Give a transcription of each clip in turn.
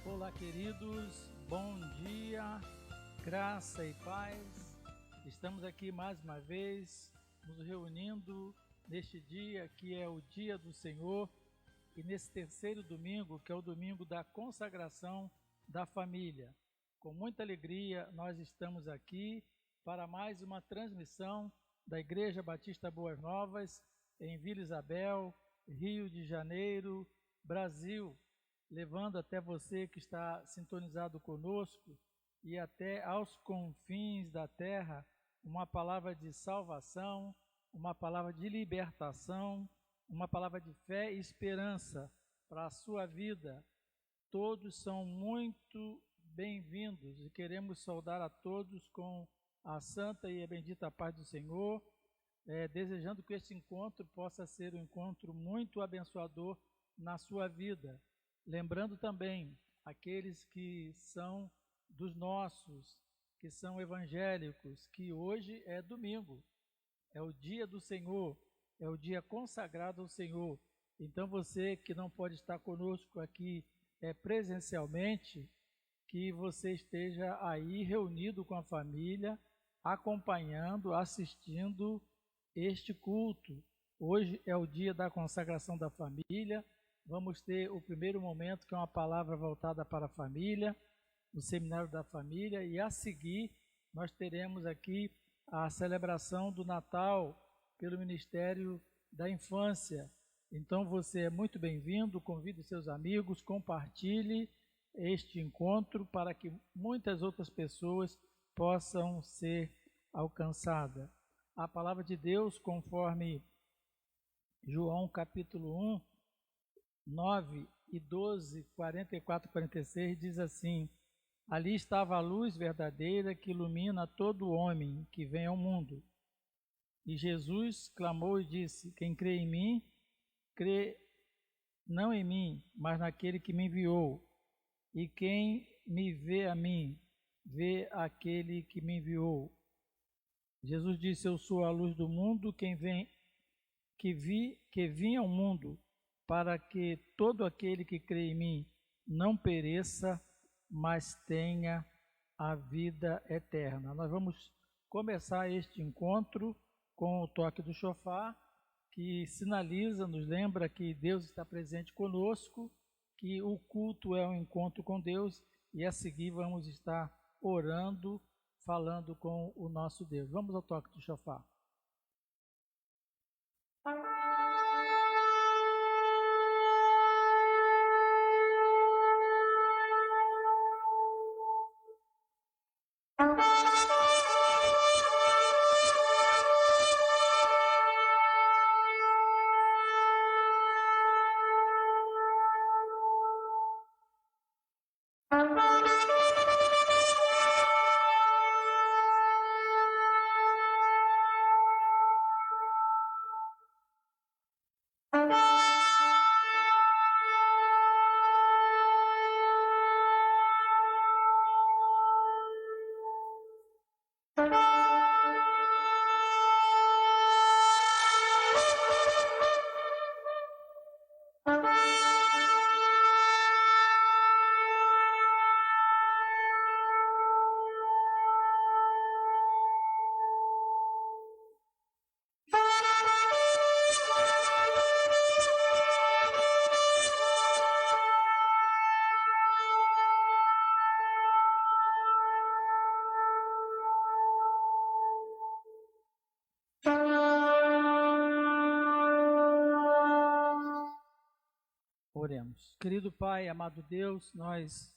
Olá, queridos, bom dia, graça e paz. Estamos aqui mais uma vez, nos reunindo neste dia que é o dia do Senhor e nesse terceiro domingo, que é o domingo da consagração da família. Com muita alegria, nós estamos aqui para mais uma transmissão da Igreja Batista Boas Novas, em Vila Isabel, Rio de Janeiro, Brasil, levando até você que está sintonizado conosco e até aos confins da terra uma palavra de salvação, uma palavra de libertação, uma palavra de fé e esperança para a sua vida. Todos são muito bem-vindos e queremos saudar a todos com a santa e a bendita paz do Senhor, desejando que este encontro possa ser um encontro muito abençoador na sua vida. Lembrando também aqueles que são dos nossos, que são evangélicos, que hoje é domingo, é o dia do Senhor, é o dia consagrado ao Senhor. Então você que não pode estar conosco aqui presencialmente, que você esteja aí reunido com a família, acompanhando, assistindo este culto. Hoje é o dia da consagração da família. Vamos ter o primeiro momento, que é uma palavra voltada para a família, no Seminário da Família, e a seguir nós teremos aqui a celebração do Natal pelo Ministério da Infância. Então você é muito bem-vindo, convide seus amigos, compartilhe este encontro para que muitas outras pessoas possam ser alcançadas. A palavra de Deus, conforme João capítulo 1, 9 e 12, 44 e 46, diz assim: ali estava a luz verdadeira que ilumina todo homem que vem ao mundo. E Jesus clamou e disse: quem crê em mim, crê não em mim, mas naquele que me enviou. E quem me vê a mim, vê aquele que me enviou. Jesus disse: eu sou a luz do mundo, que vim ao mundo, para que todo aquele que crê em mim não pereça, mas tenha a vida eterna. Nós vamos começar este encontro com o toque do chofar, que sinaliza, nos lembra que Deus está presente conosco, que o culto é um encontro com Deus, e a seguir vamos estar orando, falando com o nosso Deus. Vamos ao toque do chofar. Oremos. Querido Pai, amado Deus, nós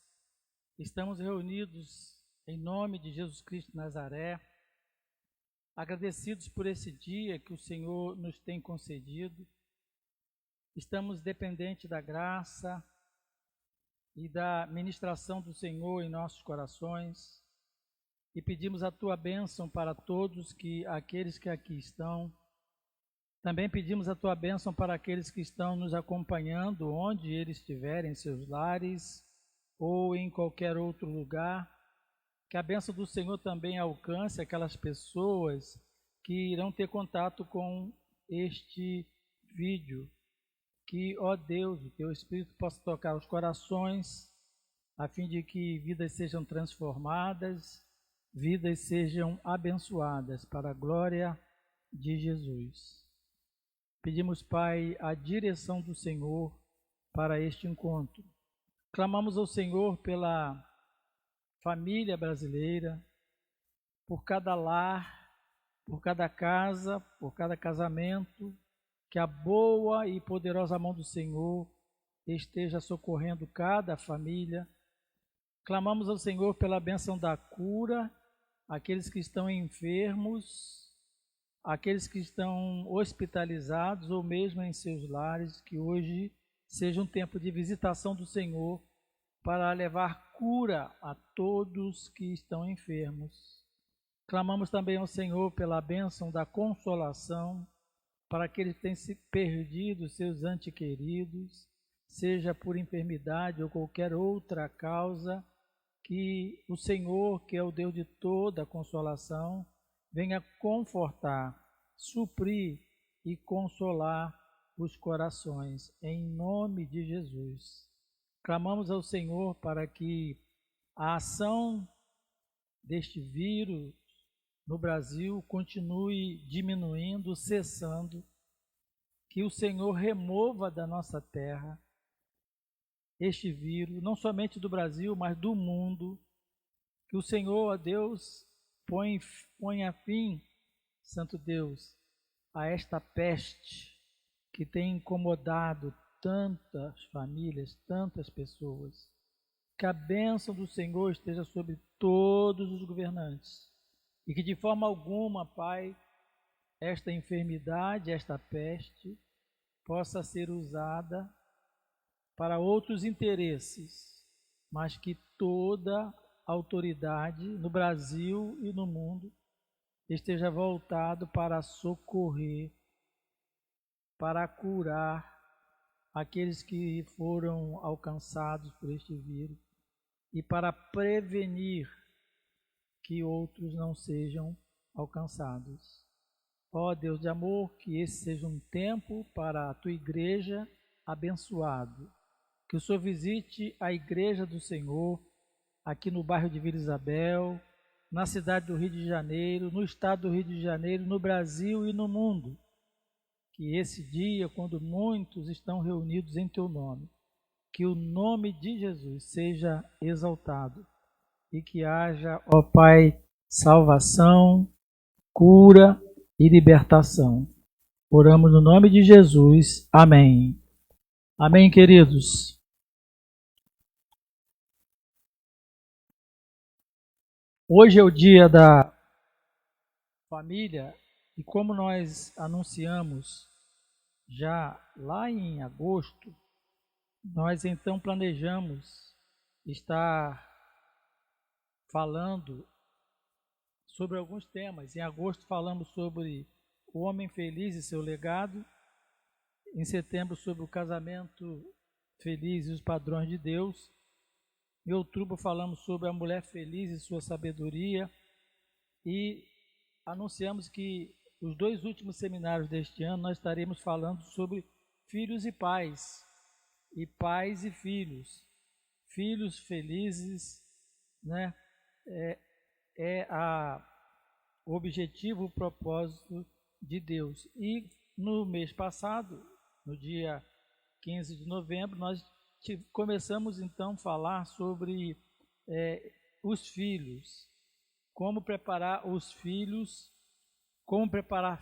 estamos reunidos em nome de Jesus Cristo de Nazaré, agradecidos por esse dia que o Senhor nos tem concedido. Estamos dependentes da graça e da ministração do Senhor em nossos corações e pedimos a Tua bênção para todos aqueles que aqui estão. Também pedimos a Tua bênção para aqueles que estão nos acompanhando, onde eles estiverem, em seus lares ou em qualquer outro lugar. Que a bênção do Senhor também alcance aquelas pessoas que irão ter contato com este vídeo. Que, ó Deus, o Teu Espírito possa tocar os corações, a fim de que vidas sejam transformadas, vidas sejam abençoadas para a glória de Jesus. Pedimos, Pai, a direção do Senhor para este encontro. Clamamos ao Senhor pela família brasileira, por cada lar, por cada casa, por cada casamento, que a boa e poderosa mão do Senhor esteja socorrendo cada família. Clamamos ao Senhor pela bênção da cura, aqueles que estão enfermos, aqueles que estão hospitalizados ou mesmo em seus lares, que hoje seja um tempo de visitação do Senhor para levar cura a todos que estão enfermos. Clamamos também ao Senhor pela bênção da consolação para aqueles que têm se perdido seus entes queridos, seja por enfermidade ou qualquer outra causa, que o Senhor, que é o Deus de toda consolação, venha confortar, suprir e consolar os corações, em nome de Jesus. Clamamos ao Senhor para que a ação deste vírus no Brasil continue diminuindo, cessando, que o Senhor remova da nossa terra este vírus, não somente do Brasil, mas do mundo, que o Senhor, ó Deus, ponha fim, Santo Deus, a esta peste que tem incomodado tantas famílias, tantas pessoas. Que a bênção do Senhor esteja sobre todos os governantes e que de forma alguma, Pai, esta enfermidade, esta peste, possa ser usada para outros interesses, mas que toda autoridade no Brasil e no mundo esteja voltado para socorrer, para curar aqueles que foram alcançados por este vírus e para prevenir que outros não sejam alcançados. Ó Deus de amor, que esse seja um tempo para a tua igreja abençoado. Que o Senhor visite a igreja do Senhor aqui no bairro de Vila Isabel, na cidade do Rio de Janeiro, no estado do Rio de Janeiro, no Brasil e no mundo. Que esse dia, quando muitos estão reunidos em teu nome, que o nome de Jesus seja exaltado e que haja, ó Pai, salvação, cura e libertação. Oramos no nome de Jesus. Amém. Amém, queridos. Hoje é o dia da família e como nós anunciamos já lá em agosto, nós então planejamos estar falando sobre alguns temas. Em agosto falamos sobre o homem feliz e seu legado. Em setembro sobre o casamento feliz e os padrões de Deus. Em outubro falamos sobre a mulher feliz e sua sabedoria. E anunciamos que os 2 últimos seminários deste ano nós estaremos falando sobre filhos e pais e filhos. Filhos felizes, né? O objetivo, o propósito de Deus. E no mês passado, no dia 15 de novembro, nós começamos então a falar sobre os filhos, como preparar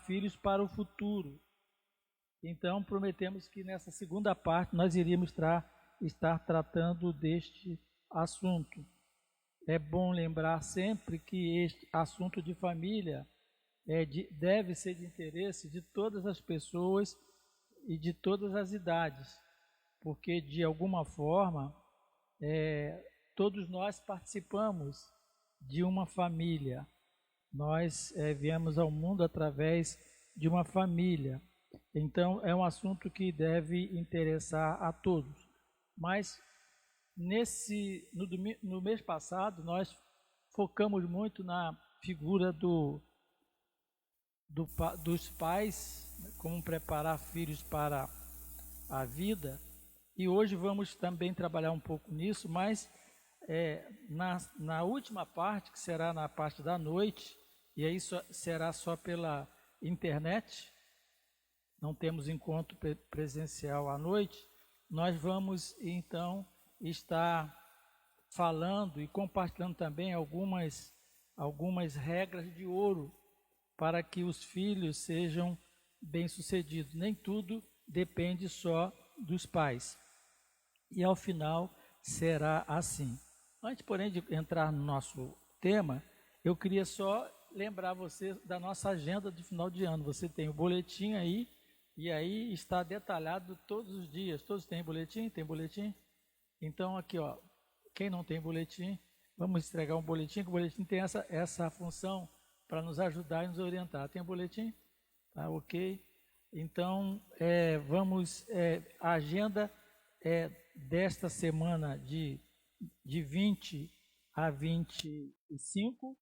filhos para o futuro. Então, prometemos que nessa segunda parte nós iríamos estar tratando deste assunto. É bom lembrar sempre que este assunto de família deve ser de interesse de todas as pessoas e de todas as idades, porque de alguma forma todos nós participamos de uma família. Nós viemos ao mundo através de uma família. Então é um assunto que deve interessar a todos. Mas no mês passado nós focamos muito na figura dos pais, como preparar filhos para a vida, e hoje vamos também trabalhar um pouco nisso, mas na última parte, que será na parte da noite, e aí será só pela internet, não temos encontro presencial à noite, nós vamos então estar falando e compartilhando também algumas regras de ouro para que os filhos sejam bem-sucedidos. Nem tudo depende só dos pais. E ao final será assim. Antes, porém, de entrar no nosso tema, eu queria só lembrar você da nossa agenda de final de ano. Você tem o boletim aí, e aí está detalhado todos os dias. Todos têm boletim? Tem boletim? Então, aqui, ó, quem não tem boletim, vamos entregar um boletim, que o boletim tem essa função para nos ajudar e nos orientar. Tem boletim? Tá, ok. Então, a agenda desta semana de 20 a 25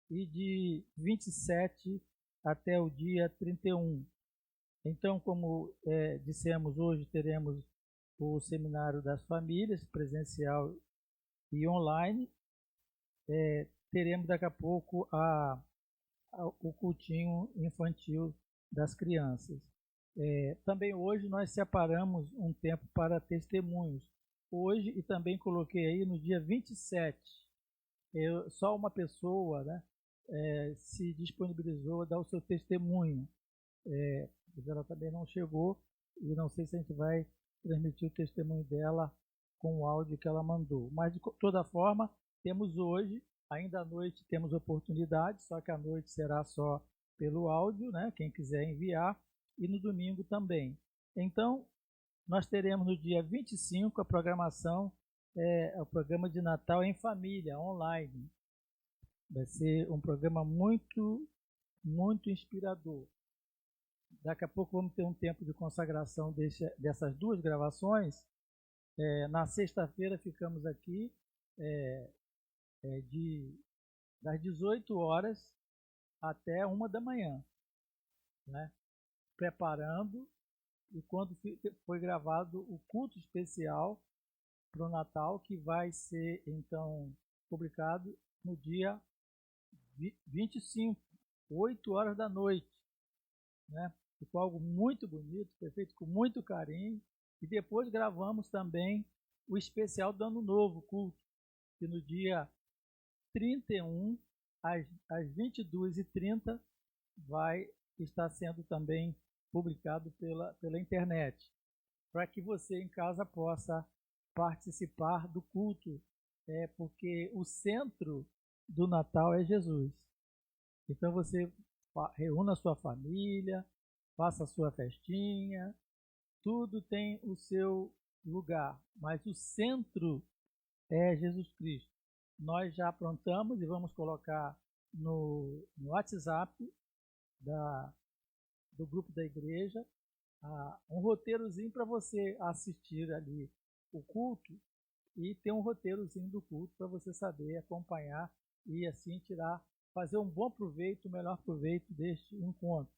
e de 27 até o dia 31. Então, como dissemos, hoje teremos o Seminário das Famílias, presencial e online. Teremos daqui a pouco o cultinho infantil das crianças. Também hoje nós separamos um tempo para testemunhos. Hoje, e também coloquei aí no dia 27, só uma pessoa, né, se disponibilizou a dar o seu testemunho. Mas ela também não chegou e não sei se a gente vai transmitir o testemunho dela com o áudio que ela mandou. Mas, de toda forma, temos hoje, ainda à noite, temos oportunidade, só que à noite será só pelo áudio, né? Quem quiser enviar, e no domingo também. Então, nós teremos no dia 25 a programação, o programa de Natal em família, online. Vai ser um programa muito, muito inspirador. Daqui a pouco vamos ter um tempo de consagração dessas duas gravações. Na sexta-feira ficamos aqui das 18 horas até 1 da manhã, né? Preparando, e quando foi gravado o culto especial para o Natal, que vai ser então publicado no dia 25, 8 horas da noite, né? Ficou algo muito bonito, foi feito com muito carinho. E depois gravamos também o especial do Ano Novo, culto, que no dia 31, às 22h30, vai estar sendo também publicado pela internet, para que você em casa possa participar do culto, porque o centro do Natal é Jesus. Então você reúna a sua família, faça a sua festinha, tudo tem o seu lugar, mas o centro é Jesus Cristo. Nós já aprontamos e vamos colocar no WhatsApp do grupo da igreja um roteirozinho para você assistir ali o culto, e ter um roteirozinho do culto para você saber acompanhar e assim fazer um bom proveito, o melhor proveito deste encontro.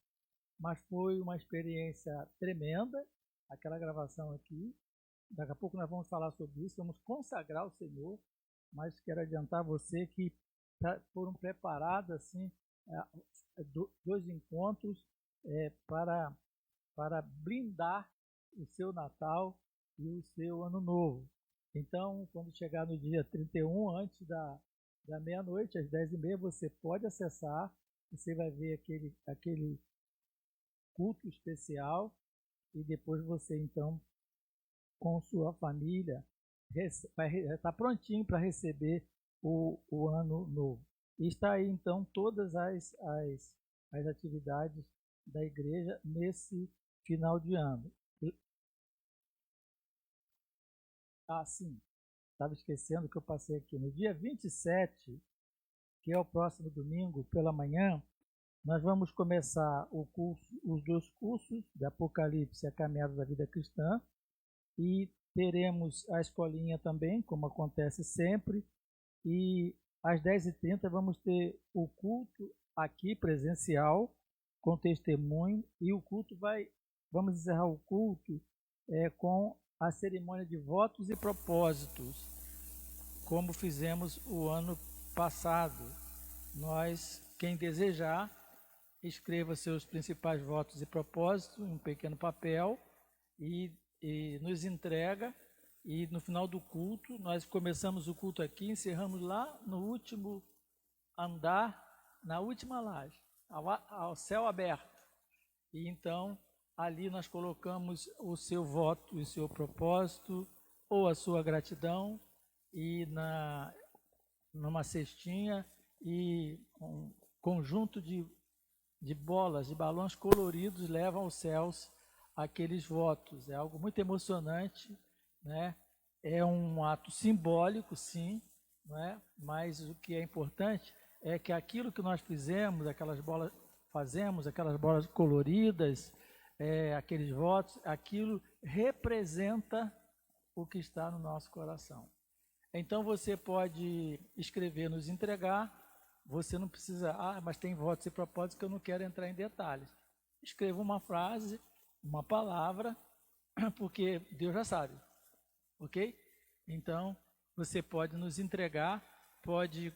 Mas foi uma experiência tremenda, aquela gravação aqui. Daqui a pouco nós vamos falar sobre isso, vamos consagrar o Senhor, mas quero adiantar você que foram preparados assim, 2 encontros para blindar o seu Natal e o seu Ano Novo. Então, quando chegar no dia 31, antes da meia-noite, às 10h30, você pode acessar, você vai ver aquele culto especial, e depois você, então, com sua família, vai estar prontinho para receber o Ano Novo. E está aí, então, todas as atividades da igreja nesse final de ano. Sim, estava esquecendo que eu passei aqui. No dia 27, que é o próximo domingo, pela manhã, nós vamos começar os 2 cursos de Apocalipse e a Caminhada da Vida Cristã, e teremos a escolinha também, como acontece sempre, e às 10h30 vamos ter o culto aqui presencial, com testemunho, e o culto vamos encerrar o culto com a cerimônia de votos e propósitos. como fizemos o ano passado. Quem desejar, escreva seus principais votos e propósitos em um pequeno papel e nos entrega. E no final do culto, nós começamos o culto aqui, encerramos lá no último andar, na última laje, ao céu aberto. E então, ali nós colocamos o seu voto e o seu propósito, ou a sua gratidão, e numa cestinha, e um conjunto de bolas, de balões coloridos levam aos céus aqueles votos. É algo muito emocionante, né? É um ato simbólico, sim, né? Mas o que é importante é que aquilo que nós fazemos aquelas bolas coloridas, aqueles votos, aquilo representa o que está no nosso coração. Então você pode escrever, nos entregar. Você não precisa, mas tem votos e propósitos que eu não quero entrar em detalhes. Escreva uma frase, uma palavra, porque Deus já sabe, ok? Então, você pode nos entregar, pode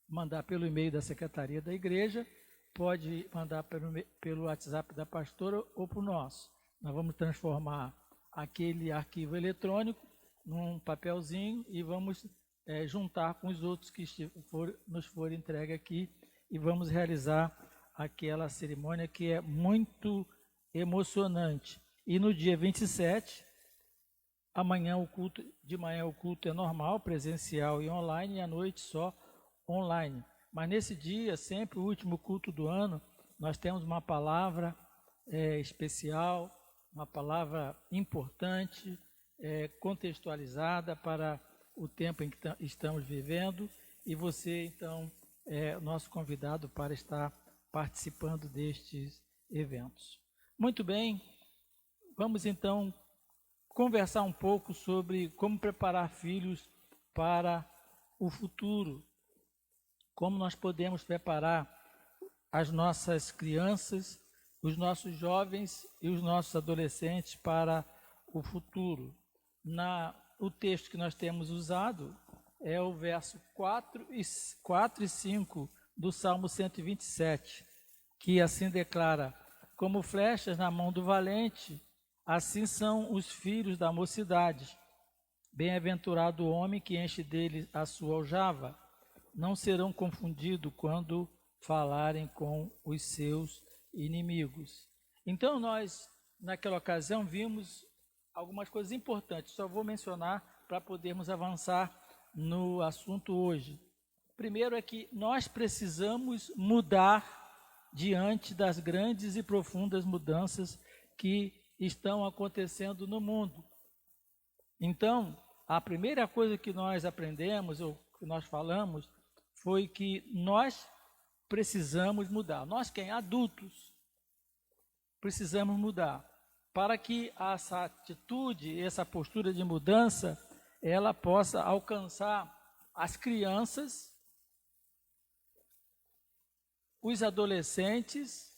mandar pelo e-mail da Secretaria da Igreja, pode mandar pelo WhatsApp da pastora ou por nosso. Nós vamos transformar aquele arquivo eletrônico num papelzinho e vamos juntar com os outros que nos forem entregue aqui e vamos realizar aquela cerimônia que é muito emocionante. E no dia 27, de manhã o culto é normal, presencial e online, e à noite só online. Mas nesse dia, sempre o último culto do ano, nós temos uma palavra especial, uma palavra importante, contextualizada para o tempo em que estamos vivendo, e você, então, é nosso convidado para estar participando destes eventos. Muito bem, vamos então conversar um pouco sobre como preparar filhos para o futuro, como nós podemos preparar as nossas crianças, os nossos jovens e os nossos adolescentes para o futuro. O texto que nós temos usado é o verso 4 e 5 do Salmo 127, que assim declara: como flechas na mão do valente, assim são os filhos da mocidade. Bem-aventurado o homem que enche dele a sua aljava. Não serão confundidos quando falarem com os seus inimigos. Então nós, naquela ocasião, vimos algumas coisas importantes. Só vou mencionar para podermos avançar no assunto hoje. Primeiro é que nós precisamos mudar diante das grandes e profundas mudanças que estão acontecendo no mundo. Então, a primeira coisa que nós aprendemos, ou que nós falamos, foi que nós precisamos mudar. Nós, adultos, precisamos mudar, para que essa atitude, essa postura de mudança, ela possa alcançar as crianças, os adolescentes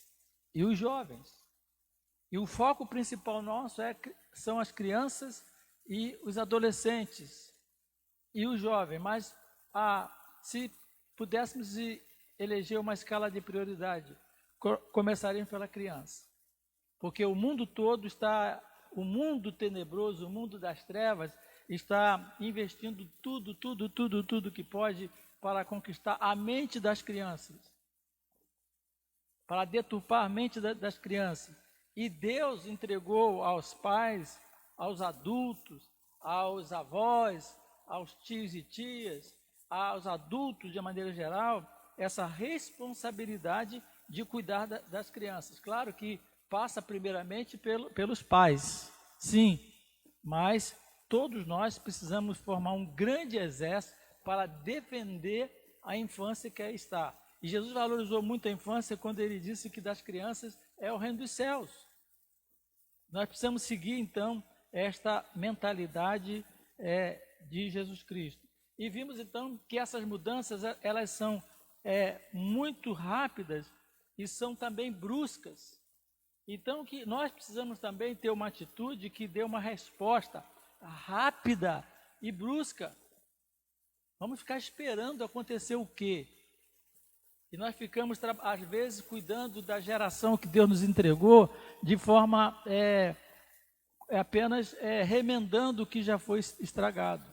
e os jovens. E o foco principal nosso são as crianças e os adolescentes e os jovens. Mas se pudéssemos eleger uma escala de prioridade, começaríamos pela criança. Porque o mundo todo o mundo tenebroso, o mundo das trevas, está investindo tudo que pode para conquistar a mente das crianças, para deturpar a mente das crianças. E Deus entregou aos pais, aos adultos, aos avós, aos tios e tias, aos adultos de maneira geral, essa responsabilidade de cuidar das crianças. Claro que passa primeiramente pelos pais, sim, mas todos nós precisamos formar um grande exército para defender a infância que aí está. E Jesus valorizou muito a infância quando ele disse que das crianças é o reino dos céus. Nós precisamos seguir, então, esta mentalidade de Jesus Cristo. E vimos, então, que essas mudanças, elas são muito rápidas e são também bruscas. Então, que nós precisamos também ter uma atitude que dê uma resposta rápida e brusca Vamos ficar esperando acontecer o quê? E nós ficamos, às vezes, cuidando da geração que Deus nos entregou de forma apenas remendando o que já foi estragado.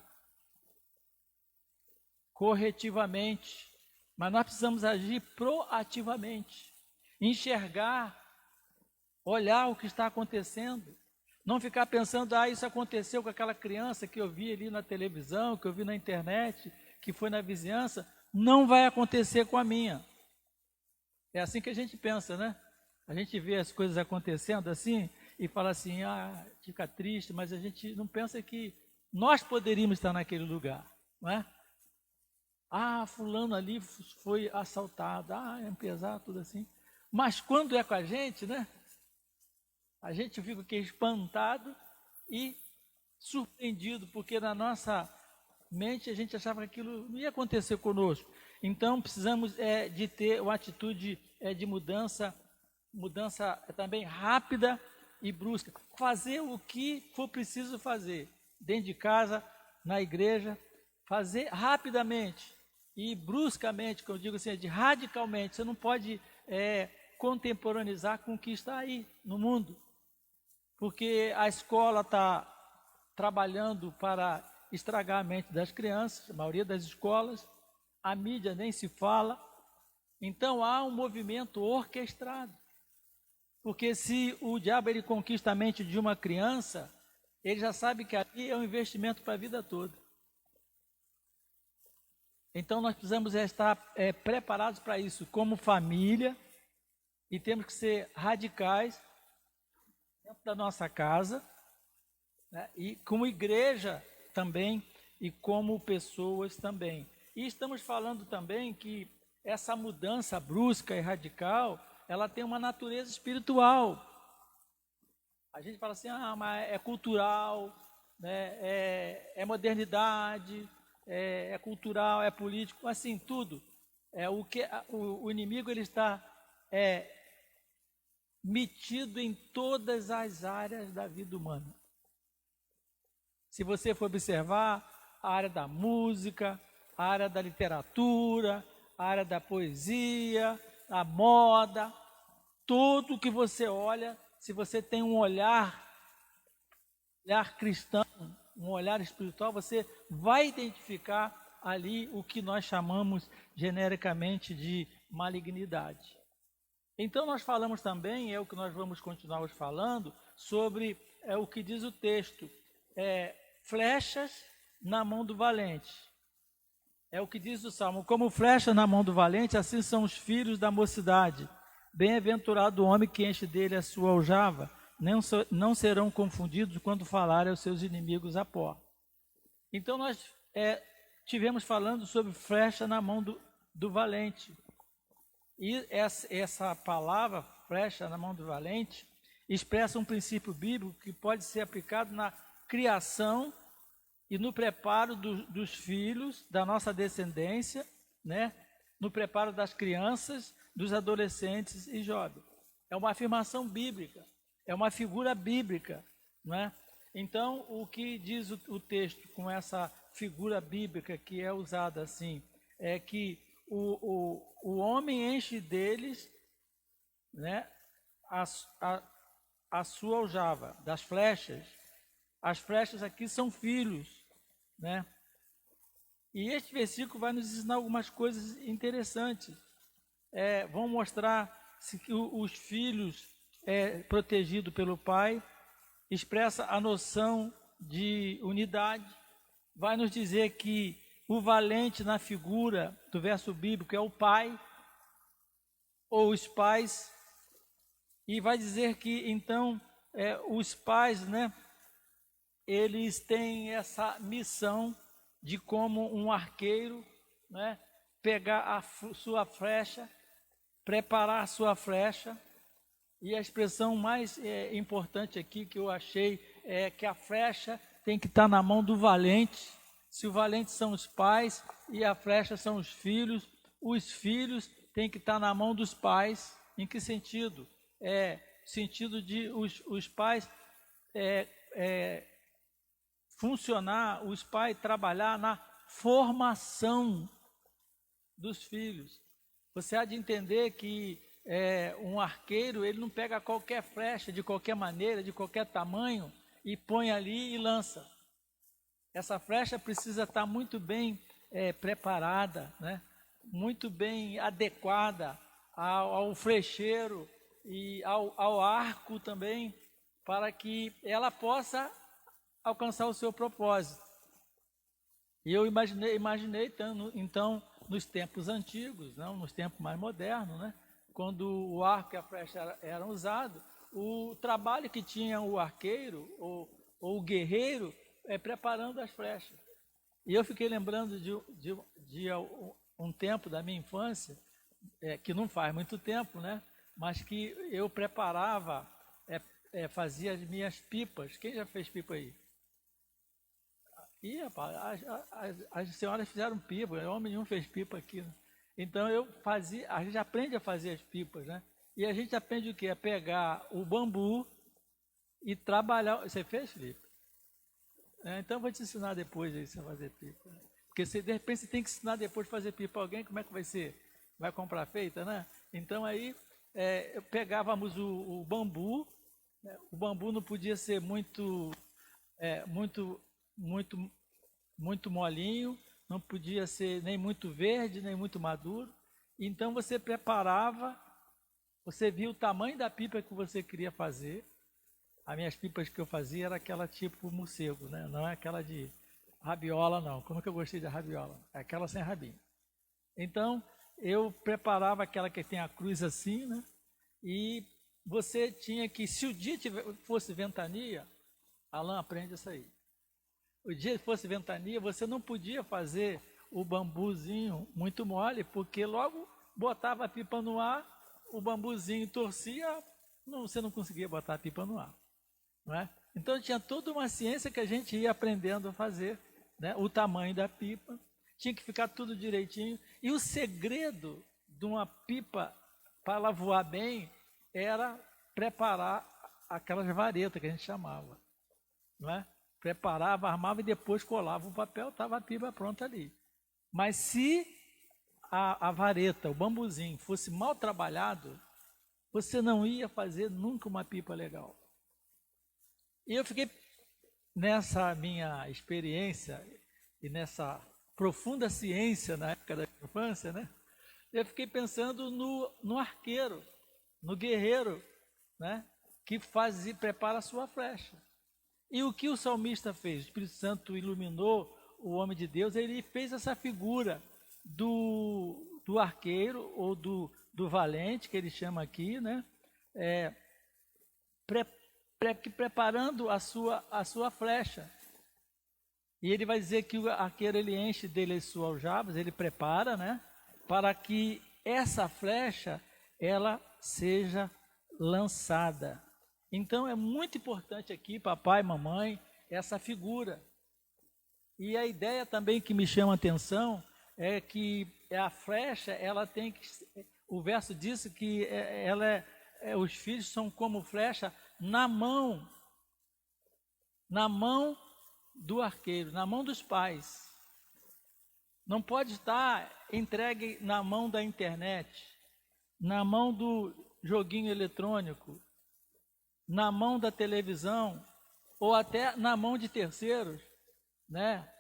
Corretivamente. Mas nós precisamos agir proativamente. Enxergar, olhar o que está acontecendo. Não ficar pensando, isso aconteceu com aquela criança que eu vi ali na televisão, que eu vi na internet, que foi na vizinhança. Não vai acontecer com a minha. É assim que a gente pensa, né? A gente vê as coisas acontecendo assim e fala assim, fica triste, mas a gente não pensa que nós poderíamos estar naquele lugar, não é? Fulano ali foi assaltado, é pesado, tudo assim. Mas quando é com a gente, né? A gente fica aqui espantado e surpreendido, porque na nossa mente a gente achava que aquilo não ia acontecer conosco. Então precisamos de ter uma atitude de mudança também rápida e brusca. Fazer o que for preciso fazer, dentro de casa, na igreja, fazer rapidamente e bruscamente, como eu digo assim, radicalmente. Você não pode contemporaneizar com o que está aí no mundo, porque a escola está trabalhando para estragar a mente das crianças, a maioria das escolas, a mídia nem se fala. Então há um movimento orquestrado, porque se o diabo ele conquista a mente de uma criança, ele já sabe que ali é um investimento para a vida toda. Então nós precisamos estar preparados para isso como família, e temos que ser radicais dentro da nossa casa, né? E como igreja também, e como pessoas também. E estamos falando também que essa mudança brusca e radical, ela tem uma natureza espiritual. A gente fala assim, mas é cultural, né? é modernidade, é cultural, é político, assim, tudo. O inimigo ele está metido em todas as áreas da vida humana. Se você for observar, a área da música, a área da literatura, a área da poesia, a moda, tudo que você olha, se você tem um olhar cristão, um olhar espiritual, você vai identificar ali o que nós chamamos genericamente de malignidade. Então nós falamos também, é o que nós vamos continuar hoje falando, sobre o que diz o texto, flechas na mão do valente. É o que diz o Salmo, como flecha na mão do valente, assim são os filhos da mocidade. Bem-aventurado o homem que enche dele a sua aljava, não serão confundidos quando falarem aos seus inimigos a porta. Então nós tivemos falando sobre flecha na mão do valente. E essa palavra, flecha na mão do valente, expressa um princípio bíblico que pode ser aplicado na criação e no preparo dos filhos, da nossa descendência, né? No preparo das crianças, dos adolescentes e jovens. É uma afirmação bíblica, é uma figura bíblica, né? Então, o que diz o texto com essa figura bíblica que é usada assim, é que o homem enche deles, né, a sua aljava, das flechas. As flechas aqui são filhos, né? E este versículo vai nos ensinar algumas coisas interessantes. Vão mostrar que os filhos protegidos pelo pai, expressa a noção de unidade. Vai nos dizer que o valente na figura do verso bíblico é o pai, ou os pais, e vai dizer que então os pais, né, eles têm essa missão de, como um arqueiro, né, pegar a sua flecha, preparar a sua flecha. E a expressão mais importante aqui que eu achei é que a flecha tem que estar na mão do valente. Se o valente são os pais e a flecha são os filhos têm que estar na mão dos pais. Em que sentido? Sentido de os pais funcionar, os pais trabalhar na formação dos filhos. Você há de entender que um arqueiro, ele não pega qualquer flecha, de qualquer maneira, de qualquer tamanho, e põe ali e lança. Essa flecha precisa estar muito bem preparada, né? Muito bem adequada ao flecheiro e ao arco também, para que ela possa alcançar o seu propósito. E eu imaginei então, nos tempos antigos, não nos tempos mais modernos, né? Quando o arco e a flecha eram usados, o trabalho que tinha o arqueiro ou o guerreiro preparando as flechas. E eu fiquei lembrando de um tempo da minha infância, que não faz muito tempo, né? Mas que eu preparava, fazia as minhas pipas. Quem já fez pipa aí? Ih, rapaz, as senhoras fizeram pipa, homem nenhum fez pipa aqui, né? Então a gente aprende a fazer as pipas, né? E a gente aprende o quê? A pegar o bambu e trabalhar. Você fez, Felipe? Então eu vou te ensinar depois aí, você fazer pipa. Porque de repente você tem que ensinar depois a fazer pipa a alguém, como é que vai ser? Vai comprar feita, né? Então aí pegávamos o bambu, né? O bambu não podia ser muito molinho, não podia ser nem muito verde, nem muito maduro. Então você preparava, você via o tamanho da pipa que você queria fazer. As minhas pipas que eu fazia era aquela tipo morcego, né? Não é aquela de rabiola, não. Como que eu gostei de rabiola? É aquela sem rabinho. Então, eu preparava aquela que tem a cruz assim, né? E você tinha que, se o dia fosse ventania, Alain, aprende isso aí. O dia que fosse ventania, você não podia fazer o bambuzinho muito mole, porque logo botava a pipa no ar, o bambuzinho torcia, você não conseguia botar a pipa no ar. Não é? Então tinha toda uma ciência que a gente ia aprendendo a fazer, né? O tamanho da pipa, tinha que ficar tudo direitinho. E o segredo de uma pipa para ela voar bem era preparar aquelas varetas que a gente chamava, não é? Preparava, armava e depois colava o papel, estava a pipa pronta ali. Mas se a vareta, o bambuzinho, fosse mal trabalhado, você não ia fazer nunca uma pipa legal. E eu fiquei, nessa minha experiência e nessa profunda ciência na época da infância, né? Eu fiquei pensando no arqueiro, no guerreiro, né? Que prepara a sua flecha. E o que o salmista fez? O Espírito Santo iluminou o homem de Deus, ele fez essa figura do arqueiro ou do valente, que ele chama aqui, né? Preparando a sua flecha. E ele vai dizer que o arqueiro, ele enche dele as suas aljavas, ele prepara, né? Para que essa flecha, ela seja lançada. Então é muito importante aqui, papai, mamãe, essa figura. E a ideia também que me chama a atenção é que a flecha, ela tem que... O verso diz que os filhos são como flecha na mão do arqueiro, na mão dos pais. Não pode estar entregue na mão da internet, na mão do joguinho eletrônico, na mão da televisão, ou até na mão de terceiros, né?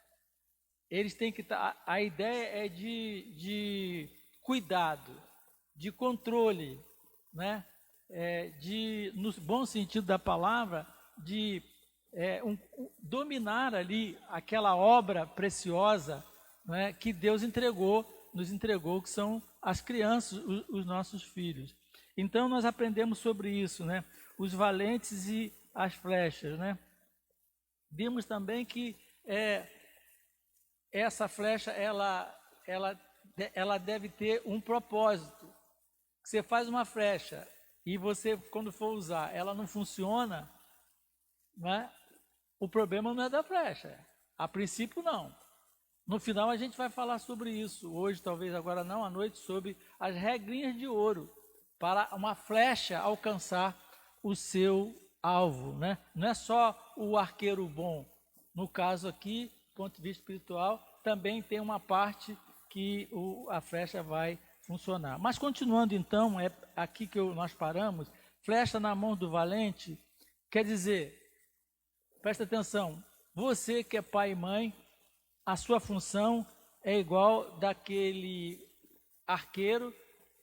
Eles têm que estar... A ideia é de cuidado, de controle, né? No bom sentido da palavra, de dominar ali aquela obra preciosa, né, que Deus nos entregou, que são as crianças, os nossos filhos. Então nós aprendemos sobre isso, né? Os valentes e as flechas, né? Vimos também que essa flecha ela deve ter um propósito. Você faz uma flecha e você, quando for usar, ela não funciona, né? O problema não é da flecha. A princípio, não. No final, a gente vai falar sobre isso. Hoje, talvez agora não, à noite, sobre as regrinhas de ouro para uma flecha alcançar o seu alvo, né? Não é só o arqueiro bom. No caso aqui, do ponto de vista espiritual, também tem uma parte que a flecha vai funcionar. Mas continuando então, é aqui que nós paramos, flecha na mão do valente, quer dizer, presta atenção, você que é pai e mãe, a sua função é igual daquele arqueiro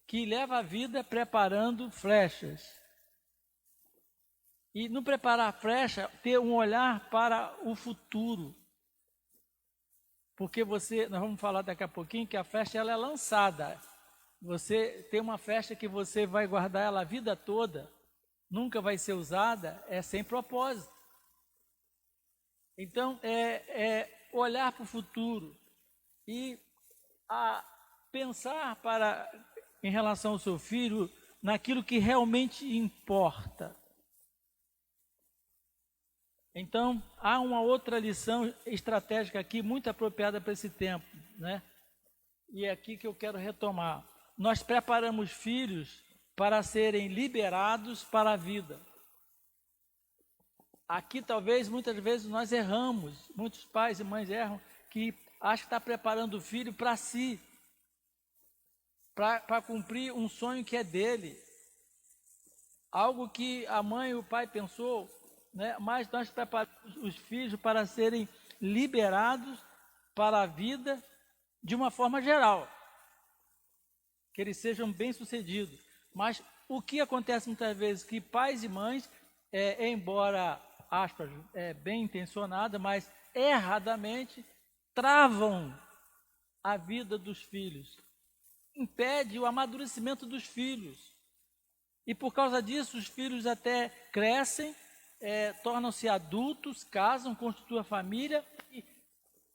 que leva a vida preparando flechas. E no preparar a flecha, ter um olhar para o futuro. Porque nós vamos falar daqui a pouquinho que a flecha ela é lançada. Você tem uma flecha que você vai guardar ela a vida toda, nunca vai ser usada, é sem propósito. Então, é olhar para o futuro e pensar em relação ao seu filho naquilo que realmente importa. Então, há uma outra lição estratégica aqui, muito apropriada para esse tempo, né? E é aqui que eu quero retomar. Nós preparamos filhos para serem liberados para a vida. Aqui, talvez, muitas vezes, nós erramos. Muitos pais e mães erram, que acham que está preparando o filho para si, para cumprir um sonho que é dele. Algo que a mãe e o pai pensou, né? Mas nós preparamos os filhos para serem liberados para a vida de uma forma geral, que eles sejam bem-sucedidos. Mas o que acontece muitas vezes que pais e mães, embora, aspas, bem intencionada, mas erradamente, travam a vida dos filhos, impede o amadurecimento dos filhos. E por causa disso, os filhos até crescem, tornam-se adultos, casam, constituem a família,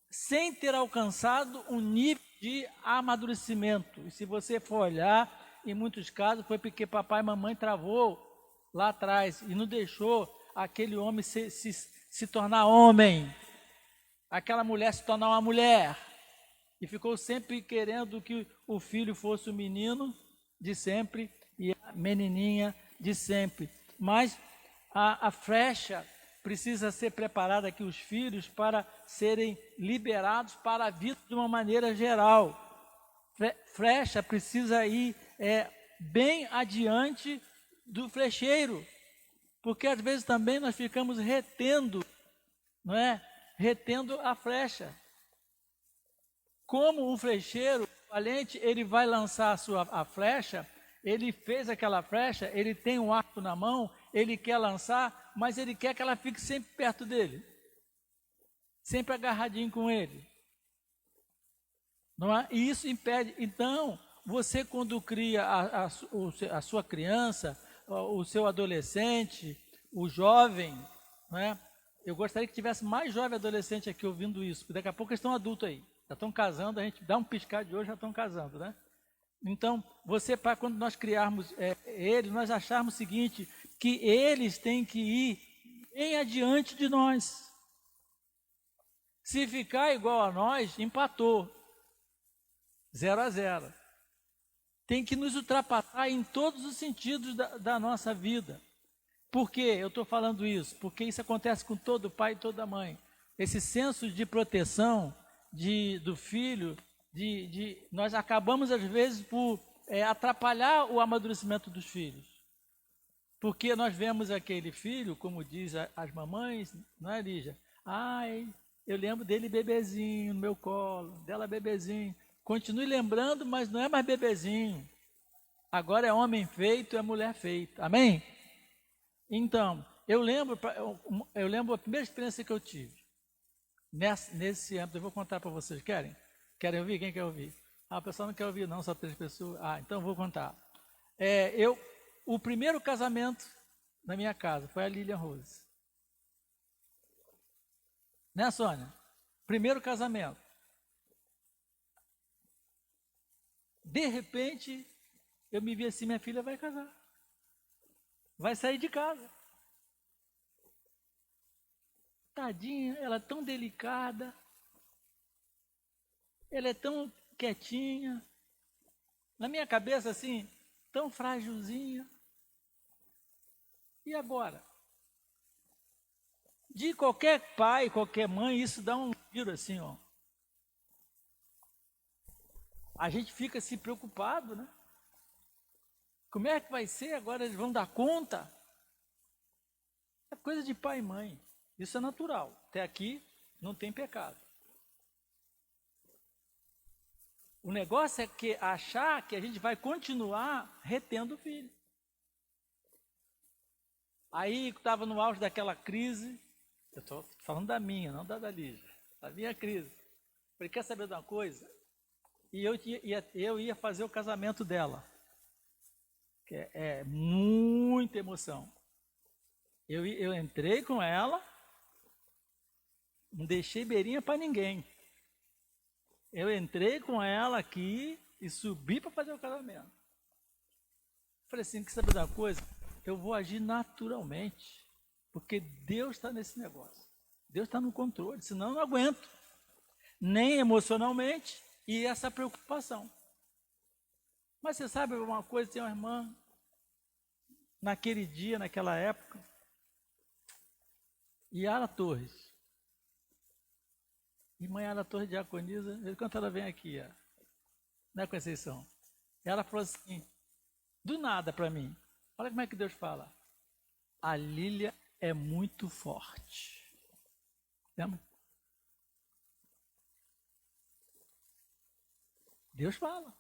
sem ter alcançado um nível de amadurecimento. E se você for olhar, em muitos casos foi porque papai e mamãe travou lá atrás e não deixou aquele homem se tornar homem, aquela mulher se tornar uma mulher, e ficou sempre querendo que o filho fosse o menino de sempre e a menininha de sempre. Mas a flecha precisa ser preparada aqui, os filhos, para serem liberados para a vida de uma maneira geral. Flecha precisa ir bem adiante do flecheiro, porque às vezes também nós ficamos retendo, não é? Retendo a flecha. Como um flecheiro valente, ele vai lançar a flecha, ele fez aquela flecha, ele tem um arco na mão, ele quer lançar, mas ele quer que ela fique sempre perto dele, sempre agarradinho com ele, não é? E isso impede. Então, você quando cria a sua criança, o seu adolescente, o jovem, não é? Eu gostaria que tivesse mais jovem adolescente aqui ouvindo isso, porque daqui a pouco eles estão adultos aí, já estão casando, a gente dá um piscar de olho, já estão casando, né? Então, você, pai, quando nós criarmos eles, nós acharmos o seguinte, que eles têm que ir bem adiante de nós. Se ficar igual a nós, empatou. 0-0. Tem que nos ultrapassar em todos os sentidos da nossa vida. Por que eu estou falando isso? Porque isso acontece com todo pai e toda mãe. Esse senso de proteção do filho, nós acabamos às vezes por atrapalhar o amadurecimento dos filhos. Porque nós vemos aquele filho, como diz as mamães, não é, Lígia? Ai, eu lembro dele bebezinho no meu colo, dela bebezinho. Continue lembrando, mas não é mais bebezinho. Agora é homem feito, é mulher feita. Amém? Então, eu lembro a primeira experiência que eu tive. Nesse âmbito, eu vou contar para vocês. Querem ouvir? Quem quer ouvir? O pessoal não quer ouvir não, só 3 pessoas. Então eu vou contar. O primeiro casamento na minha casa foi a Lilian Rose. Né, Sônia? Primeiro casamento. De repente, eu me vi assim, minha filha vai casar. Vai sair de casa. Tadinha, ela é tão delicada. Ela é tão quietinha. Na minha cabeça, assim, tão frágilzinha. E agora? De qualquer pai, qualquer mãe, isso dá um giro assim, ó. A gente fica se preocupado, né? Como é que vai ser agora? Eles vão dar conta? É coisa de pai e mãe. Isso é natural. Até aqui não tem pecado. O negócio é que achar que a gente vai continuar retendo o filho. Aí estava no auge daquela crise, eu estou falando da minha, não da Lígia, da minha crise. Falei, quer saber de uma coisa? E eu ia fazer o casamento dela, que é muita emoção. Eu entrei com ela, não deixei beirinha para ninguém. Eu entrei com ela aqui e subi para fazer o casamento. Falei assim, quer saber de uma coisa? Eu vou agir naturalmente, porque Deus está nesse negócio. Deus está no controle, senão eu não aguento. Nem emocionalmente e essa preocupação. Mas você sabe uma coisa, tem uma irmã, naquele dia, naquela época, Yara Torres. Irmã Yara Torres diaconisa, enquanto ela vem aqui, na Conceição. Ela falou assim, do nada para mim, olha como é que Deus fala. A Lília é muito forte. Lembra? Deus fala.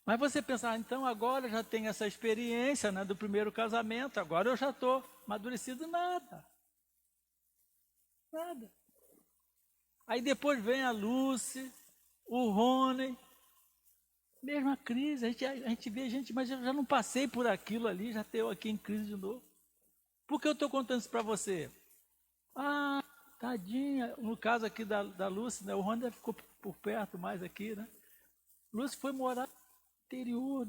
Mas você pensar, então agora eu já tenho essa experiência, né, do primeiro casamento, agora eu já estou amadurecido, nada. Nada. Aí depois vem a Lúcia, o Rony, mesma crise, a gente vê gente, mas eu já não passei por aquilo ali, já estou aqui em crise de novo. Por que eu estou contando isso para você? Ah, tadinha, no caso aqui da Lúcia, né, o Rony ficou por perto mais aqui, né? Lúcia foi morar interior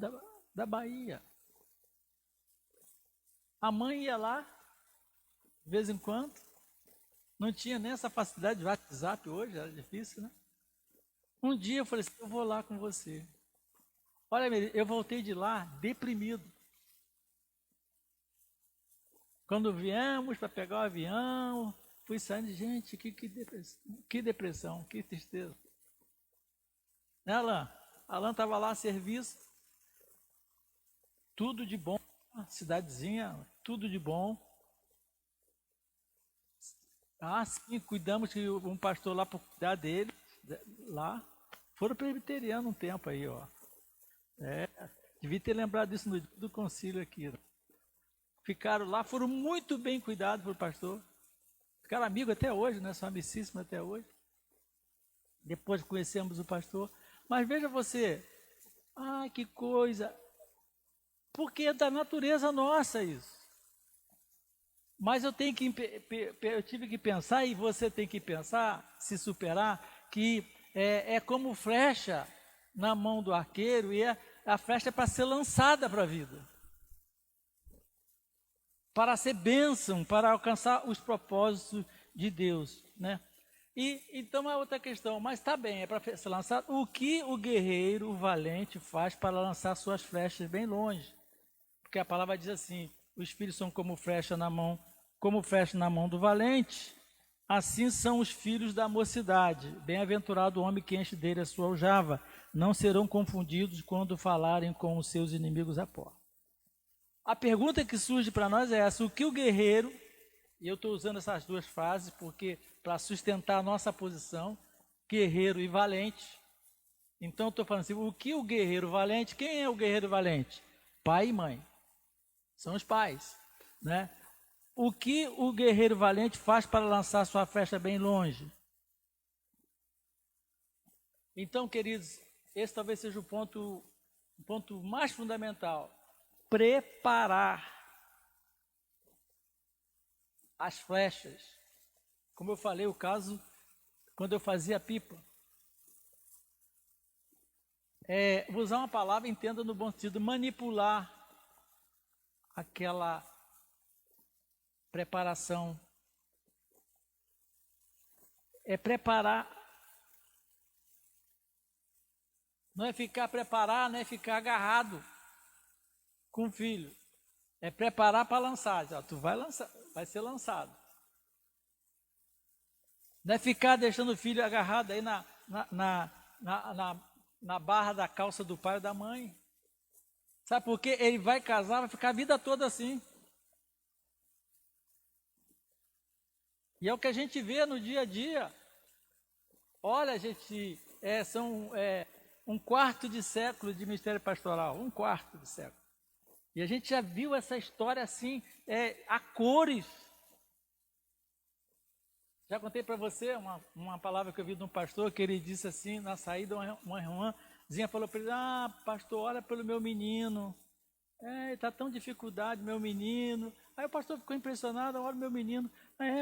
da Bahia. A mãe ia lá, de vez em quando, não tinha nem essa facilidade de WhatsApp hoje, era difícil, né? Um dia eu falei assim, eu vou lá com você. Olha, eu voltei de lá deprimido. Quando viemos para pegar o avião, fui saindo, gente, que depressão, que tristeza. Né, Alain? Alain estava lá a serviço, tudo de bom, cidadezinha, tudo de bom. Ah, sim, cuidamos que um pastor lá para cuidar dele, lá. Foram presbiteriano um tempo aí, ó. Devia ter lembrado disso no dia do concílio aqui. Né? Ficaram lá, foram muito bem cuidados pelo pastor. Ficaram amigos até hoje, né? São amicíssimos até hoje. Depois conhecemos o pastor. Mas veja você, que coisa. Porque é da natureza nossa isso. Mas eu tive que pensar, e você tem que pensar, se superar, que é como flecha na mão do arqueiro, e a flecha é para ser lançada para a vida. Para ser bênção, para alcançar os propósitos de Deus, né? E então é outra questão, mas está bem, é para ser lançado. O que o guerreiro, o valente, faz para lançar suas flechas bem longe? Porque a palavra diz assim, os filhos são como flecha na mão do valente, assim são os filhos da mocidade. Bem-aventurado o homem que enche dele a sua aljava, não serão confundidos quando falarem com os seus inimigos à porta. A pergunta que surge para nós é essa, o que o guerreiro, e eu estou usando essas duas frases porque para sustentar a nossa posição, guerreiro e valente. Então eu estou falando assim, o que o guerreiro valente, quem é o guerreiro valente? Pai e mãe, são os pais, né? O que o guerreiro valente faz para lançar sua flecha bem longe? Então, queridos, esse talvez seja o ponto mais fundamental. Preparar as flechas. Como eu falei, o caso, quando eu fazia pipa. Vou usar uma palavra, entenda no bom sentido, manipular aquela preparação. É preparar. Não é ficar preparado, não é ficar agarrado com o filho. É preparar para lançar. Já, tu vai lançar, vai ser lançado. Não é ficar deixando o filho agarrado aí na barra da calça do pai ou da mãe. Sabe por quê? Ele vai casar, vai ficar a vida toda assim. E é o que a gente vê no dia a dia. Olha, gente, são um quarto de século de ministério pastoral, um quarto de século. E a gente já viu essa história assim, a cores. Já contei para você uma palavra que eu vi de um pastor, que ele disse assim, na saída, uma irmãzinha falou para ele, pastor, olha pelo meu menino, está tão dificuldade, meu menino. Aí o pastor ficou impressionado, olha o meu menino.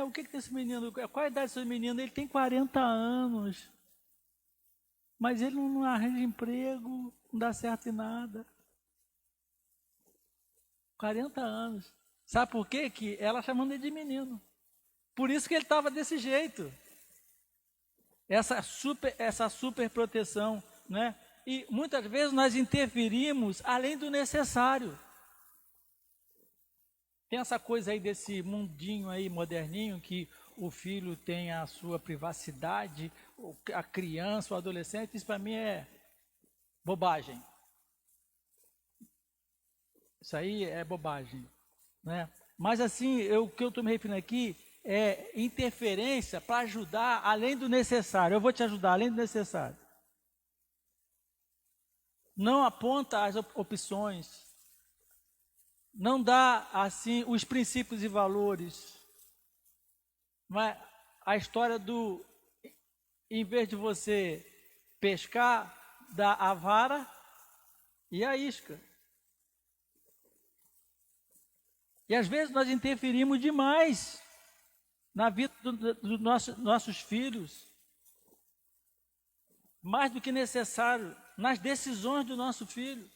O que tem esse menino? Qual a idade desse menino? Ele tem 40 anos. Mas ele não arranja emprego, não dá certo em nada. 40 anos. Sabe por quê? Que ela chamando ele de menino. Por isso que ele estava desse jeito. Essa super proteção, né? E muitas vezes nós interferimos além do necessário. Tem essa coisa aí desse mundinho aí moderninho, que o filho tem a sua privacidade, a criança, o adolescente, isso para mim é bobagem. Isso aí é bobagem, né? Mas assim, o que eu estou me referindo aqui é interferência para ajudar além do necessário. Eu vou te ajudar além do necessário. Não aponta as opções, não dá assim os princípios e valores. Mas a história do, em vez de você pescar, dá a vara e a isca. E às vezes nós interferimos demais na vida dos nossos filhos, mais do que necessário, nas decisões do nosso filho.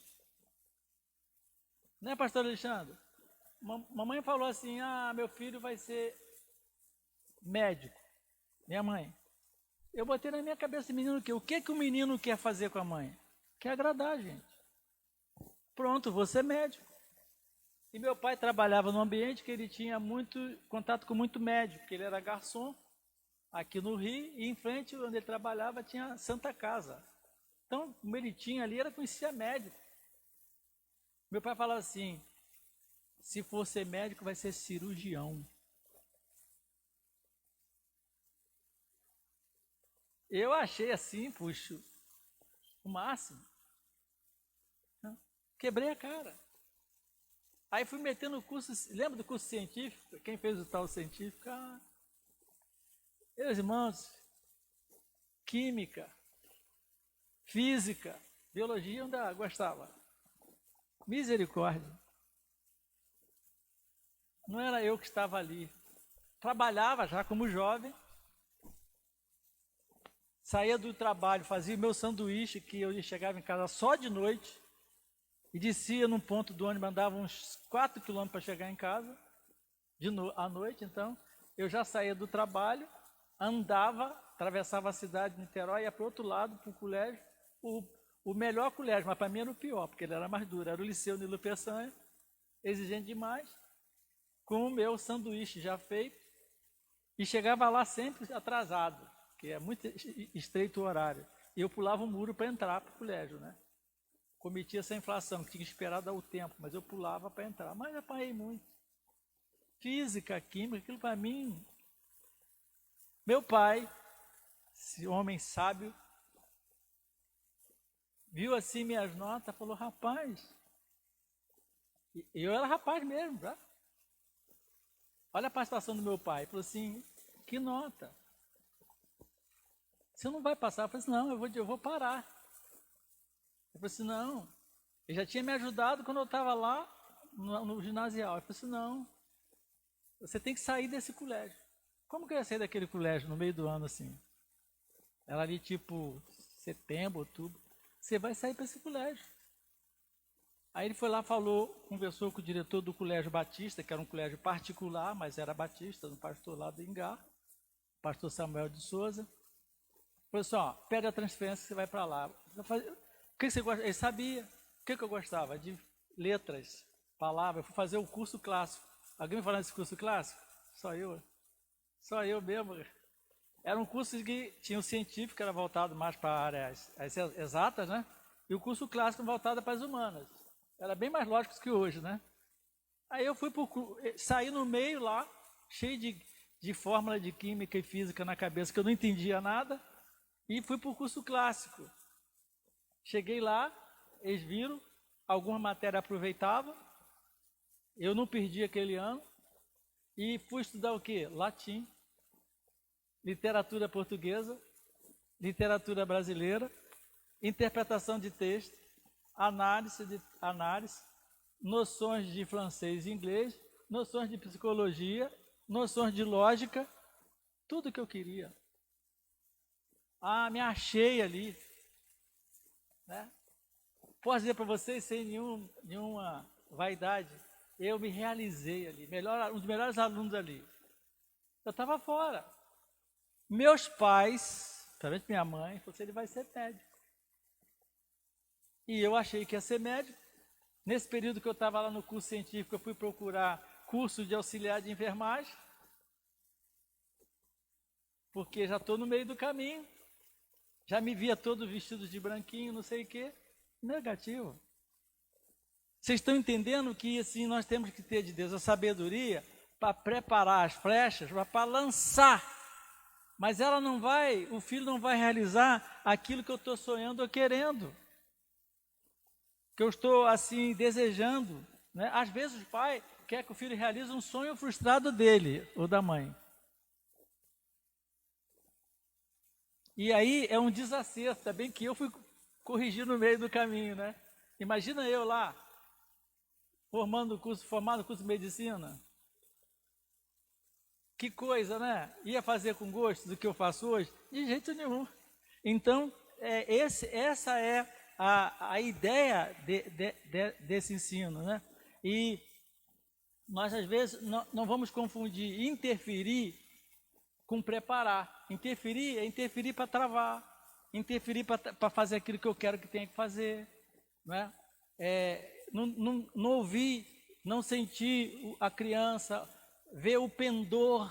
Né, pastor Alexandre? Mamãe falou assim, meu filho vai ser médico. Minha mãe. Eu botei na minha cabeça o menino o que o menino quer fazer com a mãe? Quer agradar a gente. Pronto, vou ser médico. E meu pai trabalhava num ambiente que ele tinha muito contato com muito médico, porque ele era garçom aqui no Rio, e em frente onde ele trabalhava tinha Santa Casa. Então, como ele tinha ali, conhecia médico. Meu pai falava assim, se for ser médico, vai ser cirurgião. Eu achei assim, puxa, o máximo. Quebrei a cara. Aí fui metendo no curso, lembra do curso científico? Quem fez o tal científico? Meus irmãos, química, física, biologia, eu ainda gostava. Misericórdia. Não era eu que estava ali. Trabalhava já como jovem. Saía do trabalho, fazia o meu sanduíche, que eu chegava em casa só de noite. E descia num ponto do ônibus, andava uns 4 quilômetros para chegar em casa, à noite. Então, eu já saía do trabalho, andava, atravessava a cidade de Niterói, ia para o outro lado, para o colégio, o melhor colégio, mas para mim era o pior, porque ele era mais duro, era o Liceu Nilo Peçanha, exigente demais, com o meu sanduíche já feito, e chegava lá sempre atrasado, que é muito estreito o horário, e eu pulava o muro para entrar para o colégio, né? Cometia essa inflação, que tinha que esperar dar o tempo, mas eu pulava para entrar. Mas apanhei muito. Física, química, aquilo para mim. Meu pai, esse homem sábio, viu assim minhas notas, falou, rapaz, e eu era rapaz mesmo, tá? Olha a participação do meu pai. Falou assim, que nota? Você não vai passar? Eu falei assim, não, eu vou parar. Eu falei assim, não, ele já tinha me ajudado quando eu estava lá no ginasial. Eu falei assim, não, você tem que sair desse colégio. Como que eu ia sair daquele colégio no meio do ano assim? Era ali tipo setembro, outubro. Você vai sair para esse colégio. Aí ele foi lá, conversou com o diretor do Colégio Batista, que era um colégio particular, mas era batista, no pastor lá do Ingá, pastor Samuel de Souza. Falou assim, pede a transferência que você vai para lá. O que você gosta? Ele sabia. O que eu gostava? De letras, palavras. Eu fui fazer o curso clássico. Alguém me falou desse curso clássico? Só eu mesmo. Era um curso que tinha o científico, que era voltado mais para áreas as exatas, né? E o curso clássico voltado para as humanas. Era bem mais lógico que hoje, né? Aí eu saí no meio lá, cheio de fórmula de química e física na cabeça, que eu não entendia nada, e fui para o curso clássico. Cheguei lá, eles viram, alguma matéria aproveitava, eu não perdi aquele ano, e fui estudar o quê? Latim, literatura portuguesa, literatura brasileira, interpretação de texto, análise, noções de francês e inglês, noções de psicologia, noções de lógica, tudo que eu queria. Me achei ali, né? Posso dizer para vocês, sem nenhuma vaidade, eu me realizei ali, um dos melhores alunos ali. Eu estava fora. Meus pais, principalmente minha mãe, falou assim, ele vai ser médico. E eu achei que ia ser médico. Nesse período que eu estava lá no curso científico, eu fui procurar curso de auxiliar de enfermagem, porque já estou no meio do caminho. Já me via todo vestido de branquinho, não sei o quê. Negativo. Vocês estão entendendo que assim, nós temos que ter de Deus a sabedoria para preparar as flechas, para lançar. Mas o filho não vai realizar aquilo que eu estou sonhando ou querendo. Que eu estou assim desejando. Né? Às vezes o pai quer que o filho realize um sonho frustrado dele ou da mãe. E aí é um desacerto, tá bem que eu fui corrigir no meio do caminho, né? Imagina eu lá, formado no curso de medicina. Que coisa, né? Ia fazer com gosto do que eu faço hoje? De jeito nenhum. Então, essa é a ideia desse ensino, né? E nós, às vezes, não vamos confundir interferir com preparar. Interferir é interferir para travar, interferir para fazer aquilo que eu quero que tenha que fazer, né? Não ouvir, não sentir a criança, ver o pendor,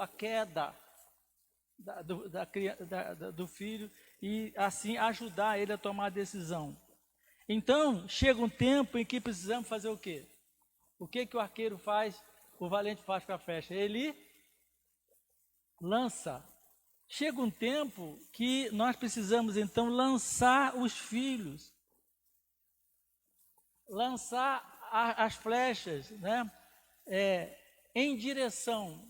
a queda do filho e assim ajudar ele a tomar a decisão. Então, chega um tempo em que precisamos fazer o quê? O que o arqueiro faz, o valente faz com a flecha? Ele lança. Chega um tempo que nós precisamos, então, lançar os filhos, lançar as flechas, né? Em direção.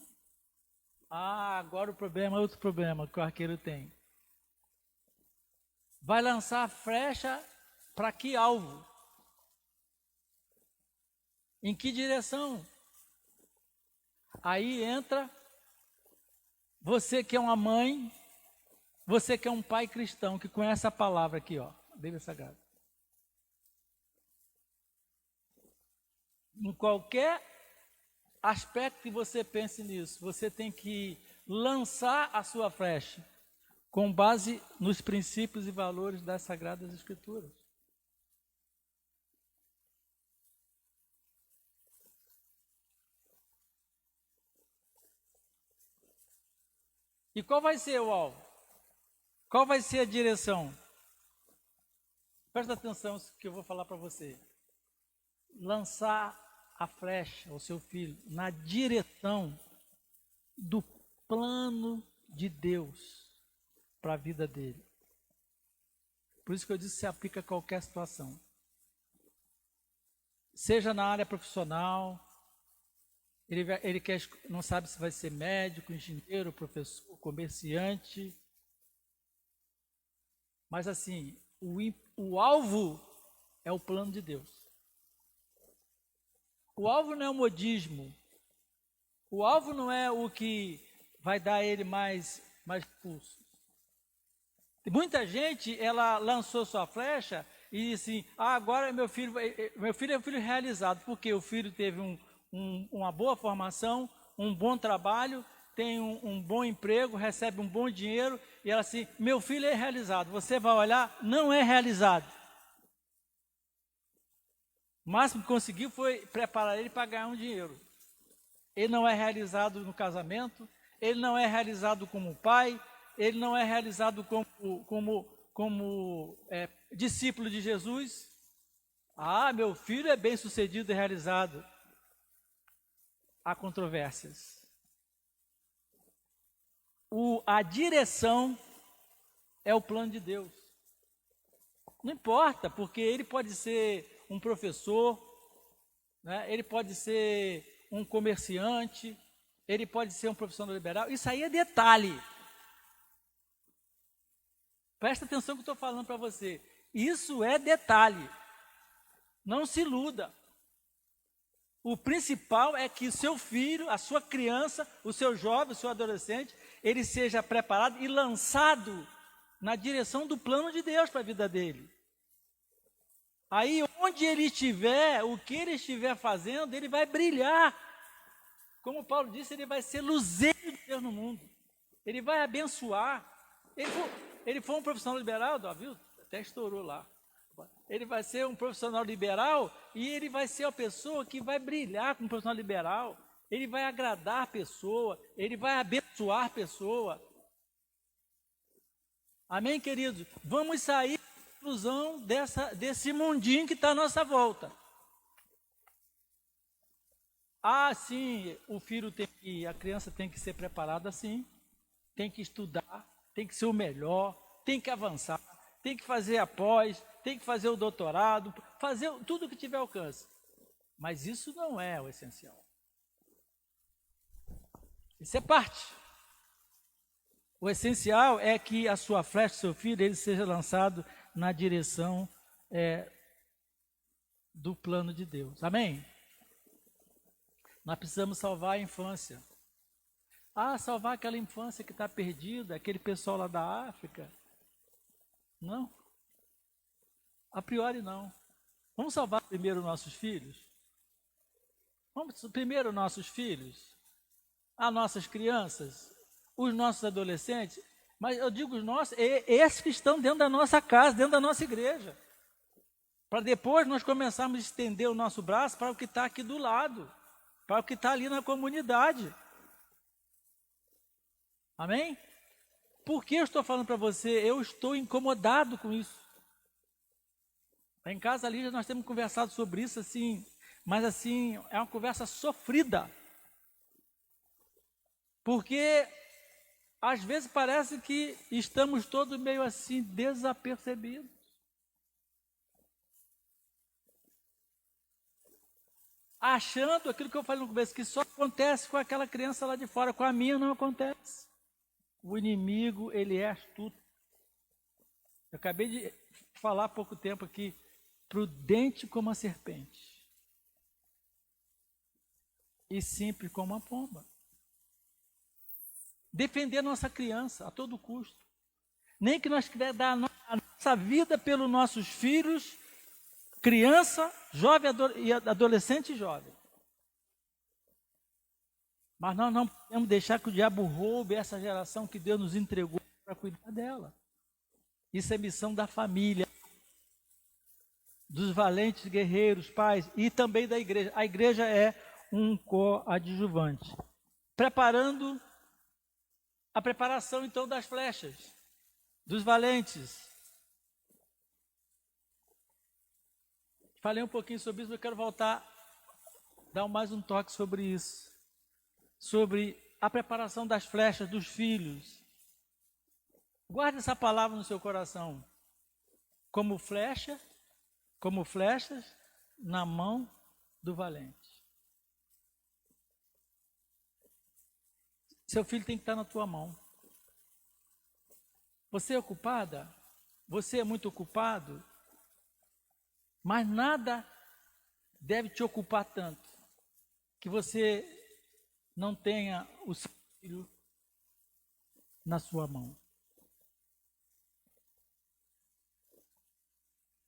Agora o problema é outro problema que o arqueiro tem. Vai lançar a flecha para que alvo? Em que direção? Aí entra você que é uma mãe, você que é um pai cristão, que conhece a palavra aqui, ó, a Bíblia Sagrada. Em qualquer aspecto que você pense nisso, você tem que lançar a sua flecha com base nos princípios e valores das Sagradas Escrituras. E qual vai ser o alvo? Qual vai ser a direção? Presta atenção no que eu vou falar para você. Lançar a flecha, o seu filho, na direção do plano de Deus para a vida dele. Por isso que eu disse que se aplica a qualquer situação. Seja na área profissional, ele não sabe se vai ser médico, engenheiro, professor, comerciante. Mas assim, o alvo é o plano de Deus. O alvo não é o modismo. O alvo não é o que vai dar a ele mais pulso. Muita gente, ela lançou sua flecha e disse assim, agora meu filho é um filho realizado, porque o filho teve uma boa formação, um bom trabalho, tem um bom emprego, recebe um bom dinheiro, e ela assim, meu filho é realizado. Você vai olhar, não é realizado. O máximo que conseguiu foi preparar ele para ganhar um dinheiro. Ele não é realizado no casamento, ele não é realizado como pai, ele não é realizado como discípulo de Jesus. Ah, meu filho é bem sucedido e realizado. Há controvérsias. A direção é o plano de Deus. Não importa, porque ele pode ser um professor, né? Ele pode ser um comerciante, ele pode ser um profissional liberal. Isso aí é detalhe. Presta atenção no que eu estou falando para você. Isso é detalhe. Não se iluda. O principal é que o seu filho, a sua criança, o seu jovem, o seu adolescente, ele seja preparado e lançado na direção do plano de Deus para a vida dele. Aí, onde ele estiver, o que ele estiver fazendo, ele vai brilhar. Como Paulo disse, ele vai ser luzeiro de Deus no mundo. Ele vai abençoar. Ele foi um profissional liberal, viu? Até estourou lá. Ele vai ser um profissional liberal e ele vai ser a pessoa que vai brilhar como profissional liberal. Ele vai agradar a pessoa, ele vai abençoar a pessoa. Amém, queridos? Vamos sair da ilusão desse mundinho que está à nossa volta. Ah, sim, a criança tem que ser preparada assim, tem que estudar, tem que ser o melhor, tem que avançar, tem que fazer a pós, tem que fazer o doutorado, fazer tudo que tiver alcance. Mas isso não é o essencial. Isso é parte. O essencial é que a sua flecha, seu filho, ele seja lançado na direção do plano de Deus. Amém? Nós precisamos salvar a infância. Ah, salvar aquela infância que está perdida, aquele pessoal lá da África. Não. A priori não. Vamos salvar primeiro nossos filhos? Vamos primeiro nossos filhos? As nossas crianças? Os nossos adolescentes? Mas eu digo os nossos, esses que estão dentro da nossa casa, dentro da nossa igreja. Para depois nós começarmos a estender o nosso braço para o que está aqui do lado. Para o que está ali na comunidade. Amém? Por que eu estou falando para você? Eu estou incomodado com isso. Em casa ali nós temos conversado sobre isso assim, mas assim, é uma conversa sofrida. Porque às vezes parece que estamos todos meio assim desapercebidos. Achando aquilo que eu falei no começo, que só acontece com aquela criança lá de fora, com a minha não acontece. O inimigo, ele é astuto. Eu acabei de falar há pouco tempo aqui, prudente como a serpente e simples como a pomba. Defender nossa criança a todo custo. Nem que nós quisermos dar a nossa vida pelos nossos filhos, criança, jovem e adolescente e jovem. Mas nós não podemos deixar que o diabo roube essa geração que Deus nos entregou para cuidar dela. Isso é missão da família, dos valentes guerreiros, pais e também da igreja. A igreja é um coadjuvante. Preparando a preparação então das flechas, dos valentes. Falei um pouquinho sobre isso, mas eu quero voltar, dar mais um toque sobre isso. Sobre a preparação das flechas dos filhos. Guarde essa palavra no seu coração. Como flechas na mão do valente. Seu filho tem que estar na tua mão. Você é ocupada? Você é muito ocupado? Mas nada deve te ocupar tanto que você não tenha o seu filho na sua mão.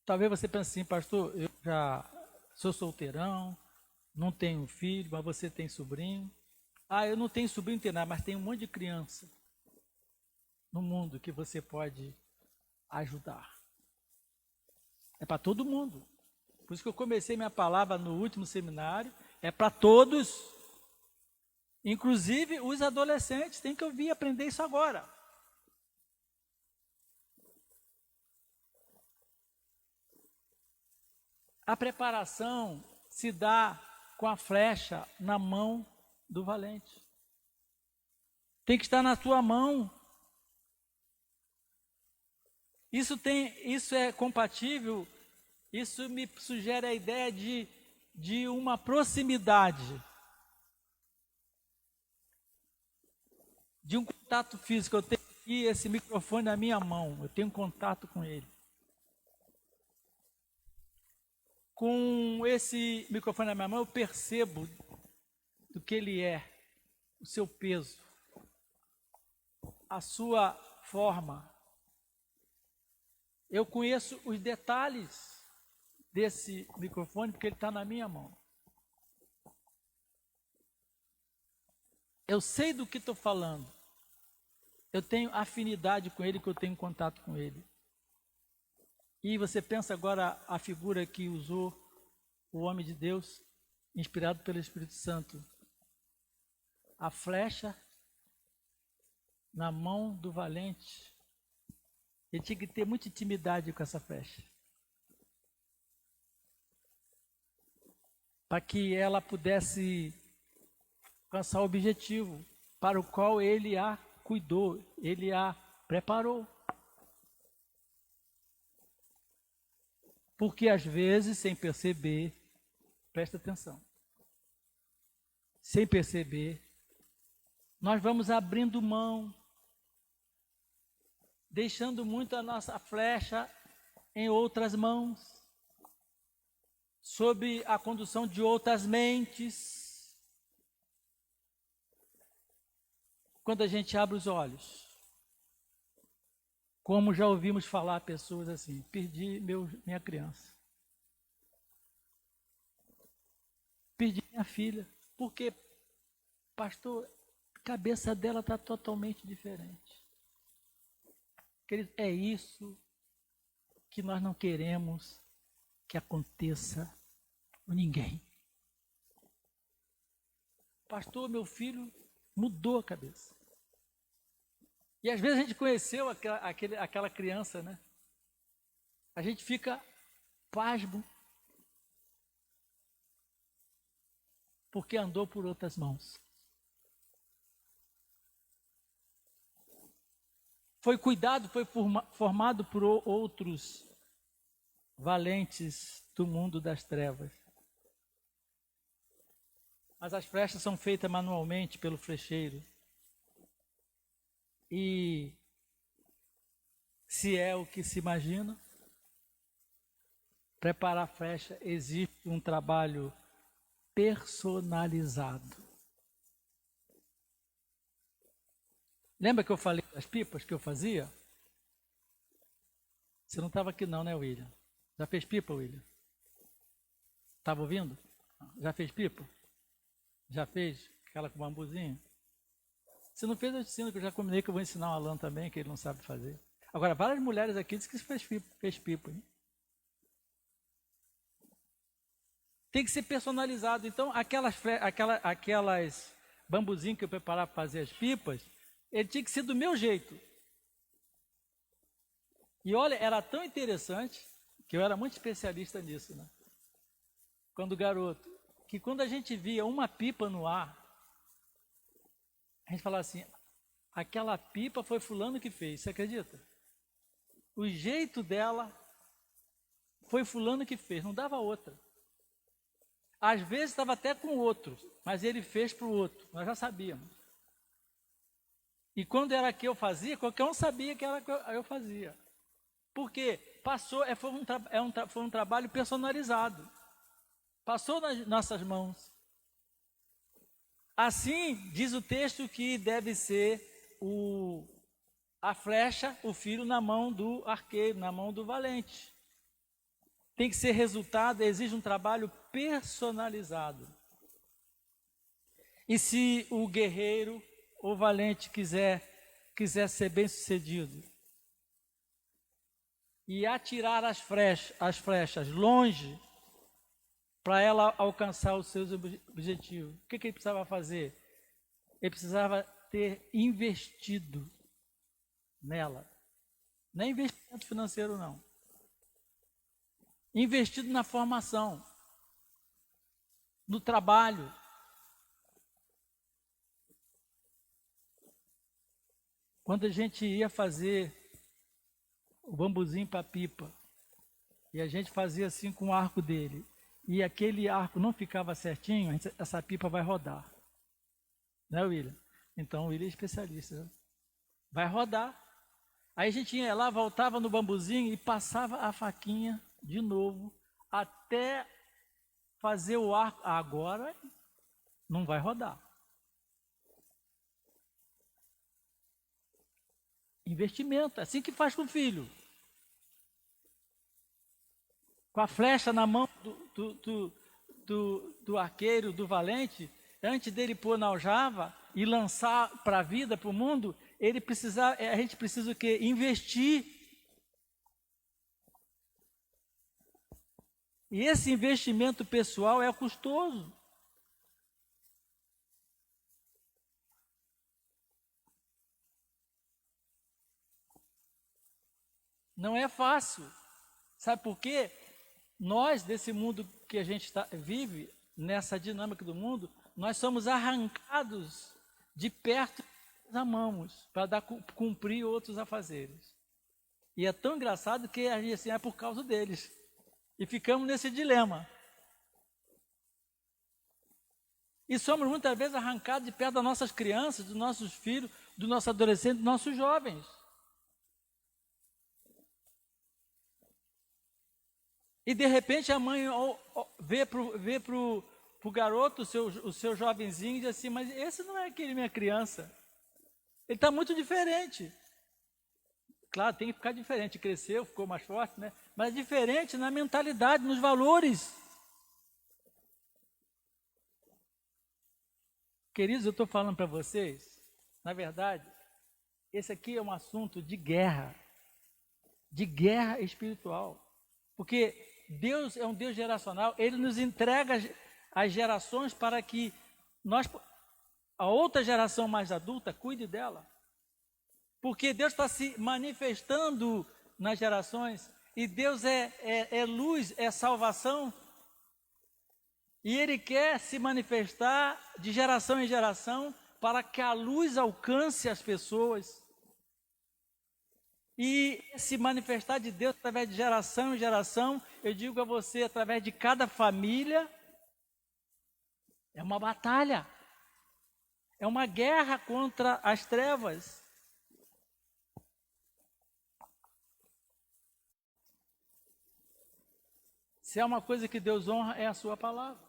Talvez você pense assim, pastor, eu já sou solteirão, não tenho filho, mas você tem sobrinho. Ah, eu não tenho sobrinho, não tenho nada, mas tem um monte de criança no mundo que você pode ajudar. É para todo mundo. Por isso que eu comecei minha palavra no último seminário, é para todos. Inclusive, os adolescentes têm que ouvir e aprender isso agora. A preparação se dá com a flecha na mão do valente. Tem que estar na tua mão. Isso é compatível, isso me sugere a ideia de uma proximidade, de um contato físico. Eu tenho aqui esse microfone na minha mão, eu tenho contato com ele. Com esse microfone na minha mão, eu percebo do que ele é, o seu peso, a sua forma. Eu conheço os detalhes desse microfone porque ele está na minha mão. Eu sei do que estou falando. Eu tenho afinidade com ele, que eu tenho contato com ele. E você pensa agora a figura que usou o homem de Deus, inspirado pelo Espírito Santo. A flecha na mão do valente. Ele tinha que ter muita intimidade com essa flecha, para que ela pudesse alcançar o objetivo para o qual ele a cuidou, ele a preparou. Porque às vezes, sem perceber, presta atenção, sem perceber, nós vamos abrindo mão, deixando muito a nossa flecha em outras mãos, sob a condução de outras mentes. Quando a gente abre os olhos, como já ouvimos falar pessoas assim, perdi minha criança, perdi minha filha, porque, pastor, a cabeça dela está totalmente diferente. Querido, é isso que nós não queremos que aconteça com ninguém. Pastor, meu filho mudou a cabeça. E às vezes a gente conheceu aquela criança, né? A gente fica pasmo, porque andou por outras mãos. Foi cuidado, foi formado por outros valentes do mundo das trevas. Mas as flechas são feitas manualmente pelo flecheiro. E se é o que se imagina, preparar a flecha exige um trabalho personalizado. Lembra que eu falei das pipas que eu fazia? Você não estava aqui não, né, William? Já fez pipa, William? Estava ouvindo? Já fez pipa? Já fez aquela com bambuzinho? Se não fez, eu te ensino, que eu já combinei que eu vou ensinar o Alan também, que ele não sabe fazer. Agora, várias mulheres aqui dizem que fez pipa. Hein? Tem que ser personalizado. Então, aquelas bambuzinhos que eu preparava para fazer as pipas, ele tinha que ser do meu jeito. E olha, era tão interessante, que eu era muito especialista nisso, né? Quando garoto, que quando a gente via uma pipa no ar, a gente falava assim, aquela pipa foi fulano que fez, você acredita? O jeito dela foi fulano que fez, não dava outra. Às vezes estava até com o outro, mas ele fez para o outro, nós já sabíamos. E quando era que eu fazia, qualquer um sabia que era que eu fazia. Por quê? Foi um trabalho personalizado. Passou nas nossas mãos. Assim, diz o texto que deve ser a flecha, o filo na mão do arqueiro, na mão do valente. Tem que ser resultado, exige um trabalho personalizado. E se o guerreiro ou valente quiser ser bem-sucedido e atirar as flechas longe, para ela alcançar os seus objetivos, o que ele precisava fazer? ele precisava ter investido nela. Não é investimento financeiro, não. Investido na formação, no trabalho. Quando a gente ia fazer o bambuzinho para pipa, e a gente fazia assim com o arco dele, e aquele arco não ficava certinho, essa pipa vai rodar. Né, William? Então, o William é especialista. Né? Vai rodar. Aí a gente ia lá, voltava no bambuzinho e passava a faquinha de novo, até fazer o arco. Agora, não vai rodar. Investimento, assim que faz com o filho. Com a flecha na mão do arqueiro, do valente, antes dele pôr na aljava e lançar para a vida, para o mundo, a gente precisa o quê? Investir. E esse investimento pessoal é custoso. Não é fácil. Sabe por quê? Nós, desse mundo que a gente vive, nessa dinâmica do mundo, nós somos arrancados de perto e amamos para cumprir outros afazeres. E é tão engraçado que a gente assim, é por causa deles. E ficamos nesse dilema. E somos muitas vezes arrancados de perto das nossas crianças, dos nossos filhos, dos nossos adolescentes, dos nossos jovens. E de repente a mãe vê pro garoto, o seu jovenzinho, e diz assim, mas esse não é aquele minha criança. Ele está muito diferente. Claro, tem que ficar diferente. Cresceu, ficou mais forte, né? Mas é diferente na mentalidade, nos valores. Queridos, eu estou falando para vocês, na verdade, esse aqui é um assunto de guerra espiritual. Porque Deus é um Deus geracional, Ele nos entrega as gerações para que a outra geração mais adulta, cuide dela. Porque Deus está se manifestando nas gerações, e Deus é luz, é salvação, e Ele quer se manifestar de geração em geração, para que a luz alcance as pessoas. E se manifestar de Deus através de geração em geração, eu digo a você, através de cada família, é uma batalha, é uma guerra contra as trevas. Se é uma coisa que Deus honra, é a sua palavra.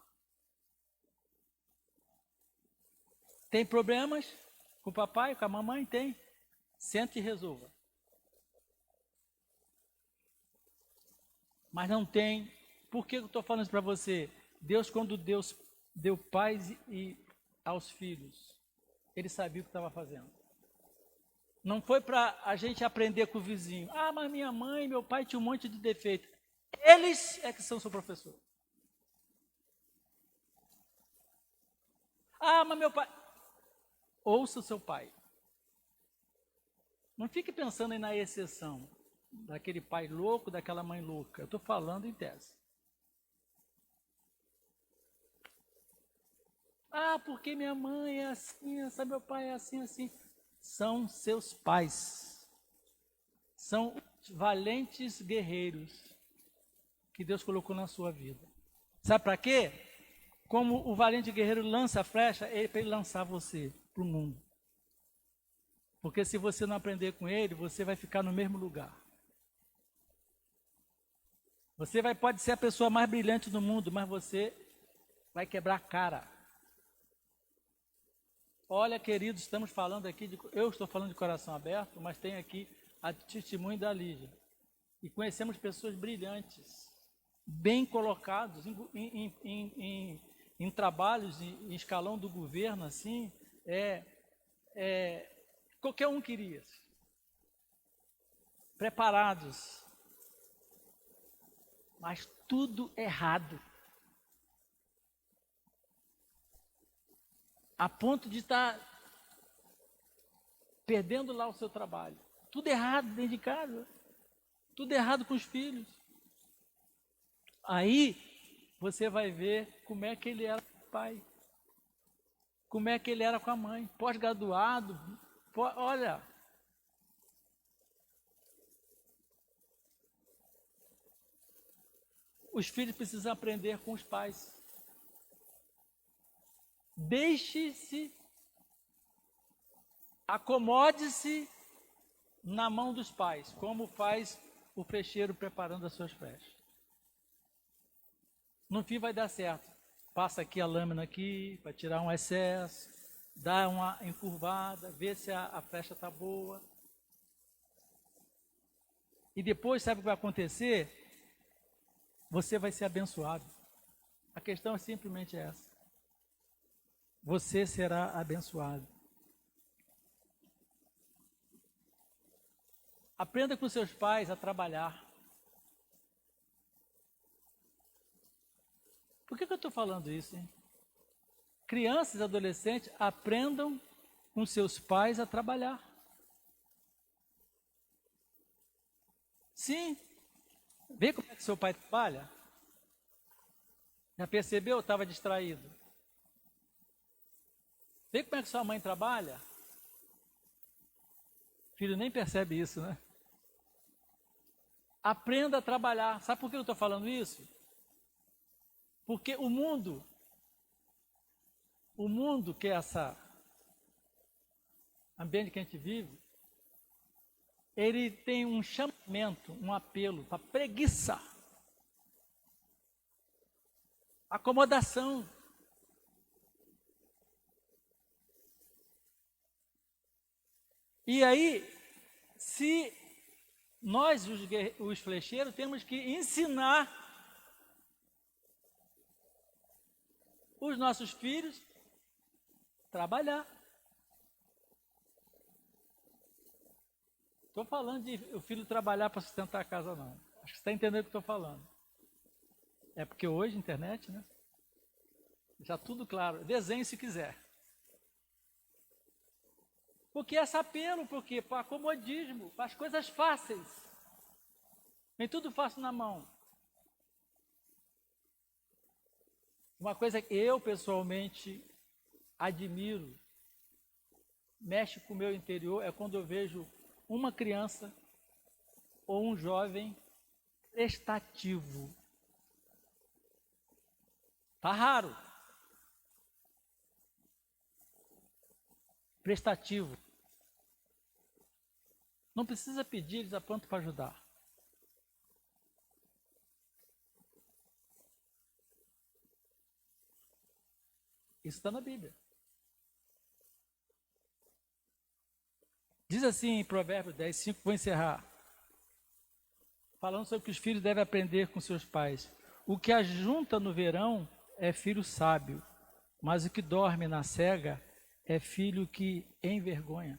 Tem problemas com o papai, com a mamãe? Tem. Sente e resolva. Mas não tem. Por que eu estou falando isso para você? Quando Deus deu paz aos filhos, Ele sabia o que estava fazendo. Não foi para a gente aprender com o vizinho. Ah, mas minha mãe, meu pai tinha um monte de defeito. Eles é que são seu professor. Ah, mas meu pai... Ouça o seu pai. Não fique pensando aí na exceção daquele pai louco, daquela mãe louca. Eu estou falando em tese. Ah, porque minha mãe é assim, meu pai é assim, assim. São seus pais. São valentes guerreiros que Deus colocou na sua vida. Sabe para quê? Como o valente guerreiro lança a flecha, é para ele lançar você para o mundo. Porque se você não aprender com ele, você vai ficar no mesmo lugar. Você pode ser a pessoa mais brilhante do mundo, mas você vai quebrar a cara. Olha, queridos, estamos falando aqui, eu estou falando de coração aberto, mas tem aqui a testemunho da Lígia. E conhecemos pessoas brilhantes, bem colocados em trabalhos, em escalão do governo, assim, qualquer um queria. Preparados. Mas tudo errado. A ponto de estar perdendo lá o seu trabalho. Tudo errado dentro de casa. Tudo errado com os filhos. Aí você vai ver como é que ele era com o pai. Como é que ele era com a mãe. Pós-graduado. Olha. Os filhos precisam aprender com os pais. Deixe-se, acomode-se na mão dos pais, como faz o peixeiro preparando as suas flechas. No fim vai dar certo. Passa aqui a lâmina aqui, para tirar um excesso, dá uma encurvada, vê se a flecha está boa. E depois, sabe o que vai acontecer? Você vai ser abençoado. A questão é simplesmente essa. Você será abençoado. Aprenda com seus pais a trabalhar. Por que eu estou falando isso, hein? Crianças e adolescentes aprendam com seus pais a trabalhar. Sim. Vê como é que seu pai trabalha? Já percebeu? Estava distraído. Vê como é que sua mãe trabalha? O filho nem percebe isso, né? Aprenda a trabalhar. Sabe por que eu estou falando isso? Porque o mundo que é esse ambiente que a gente vive, ele tem um chamamento, um apelo para preguiça, acomodação. E aí, se nós, os flecheiros, temos que ensinar os nossos filhos a trabalhar. Estou falando de o filho trabalhar para sustentar a casa, não. Acho que você está entendendo o que estou falando. É porque hoje, internet, né? Já tudo claro. Desenhe se quiser. Porque esse apelo, porque para acomodismo, para as coisas fáceis. Nem tudo fácil na mão. Uma coisa que eu pessoalmente admiro, mexe com o meu interior, é quando eu vejo uma criança ou um jovem prestativo. Tá raro. Prestativo. Não precisa pedir, eles estão prontos para ajudar. Isso está na Bíblia. Diz assim em Provérbios 10, 5, vou encerrar. Falando sobre o que os filhos devem aprender com seus pais. O que ajunta no verão é filho sábio, mas o que dorme na cega é filho que envergonha.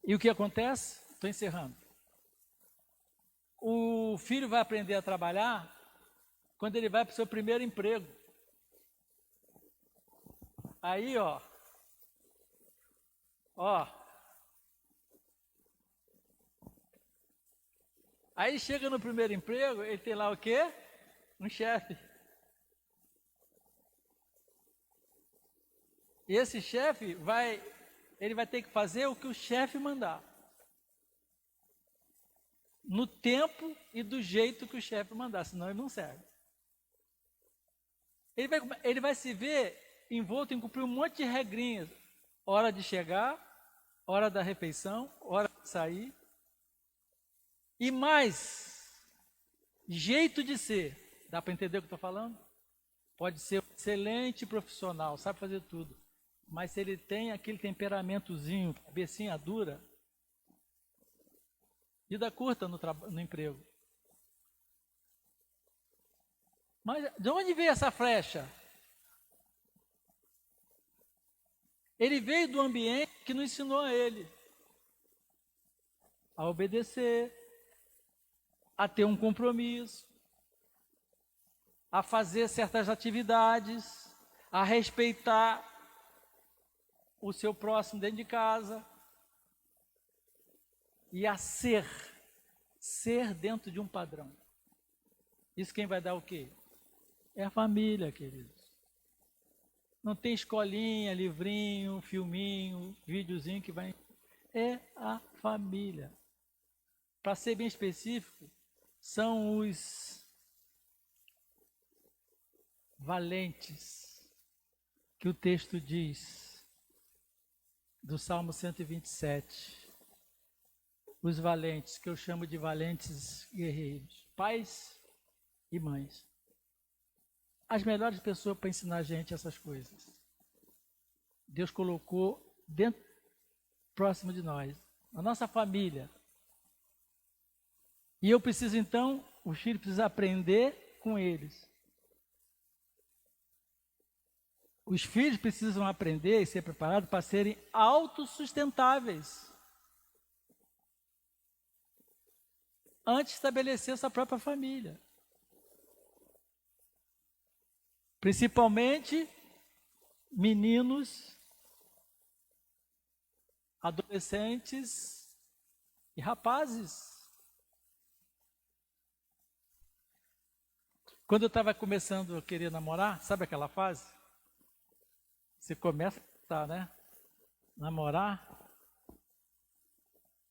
E o que acontece? Estou encerrando. O filho vai aprender a trabalhar quando ele vai para o seu primeiro emprego. Aí, ó. Aí chega no primeiro emprego, ele tem lá o quê? Um chefe. E esse chefe ele vai ter que fazer o que o chefe mandar. No tempo e do jeito que o chefe mandar, senão ele não serve. Ele vai se ver envolto em cumprir um monte de regrinhas. Hora de chegar, hora da refeição, hora de sair. E mais, jeito de ser. Dá para entender o que eu estou falando? Pode ser um excelente profissional, sabe fazer tudo. Mas se ele tem aquele temperamentozinho, cabecinha dura, vida curta no emprego. Mas de onde veio essa flecha? Ele veio do ambiente que não ensinou a ele a obedecer, a ter um compromisso, a fazer certas atividades, a respeitar o seu próximo dentro de casa e a ser dentro de um padrão. Isso quem vai dar o quê? É a família, queridos. Não tem escolinha, livrinho, filminho, videozinho que vai... É a família. Para ser bem específico, são os valentes que o texto diz do Salmo 127. Os valentes, que eu chamo de valentes guerreiros, pais e mães. As melhores pessoas para ensinar a gente essas coisas. Deus colocou dentro, próximo de nós, a nossa família. E eu preciso então, os filhos precisam aprender com eles. Os filhos precisam aprender e ser preparados para serem autossustentáveis. Antes de estabelecer sua própria família. Principalmente meninos, adolescentes e rapazes. Quando eu estava começando a querer namorar, sabe aquela fase? Você começa a né? Namorar.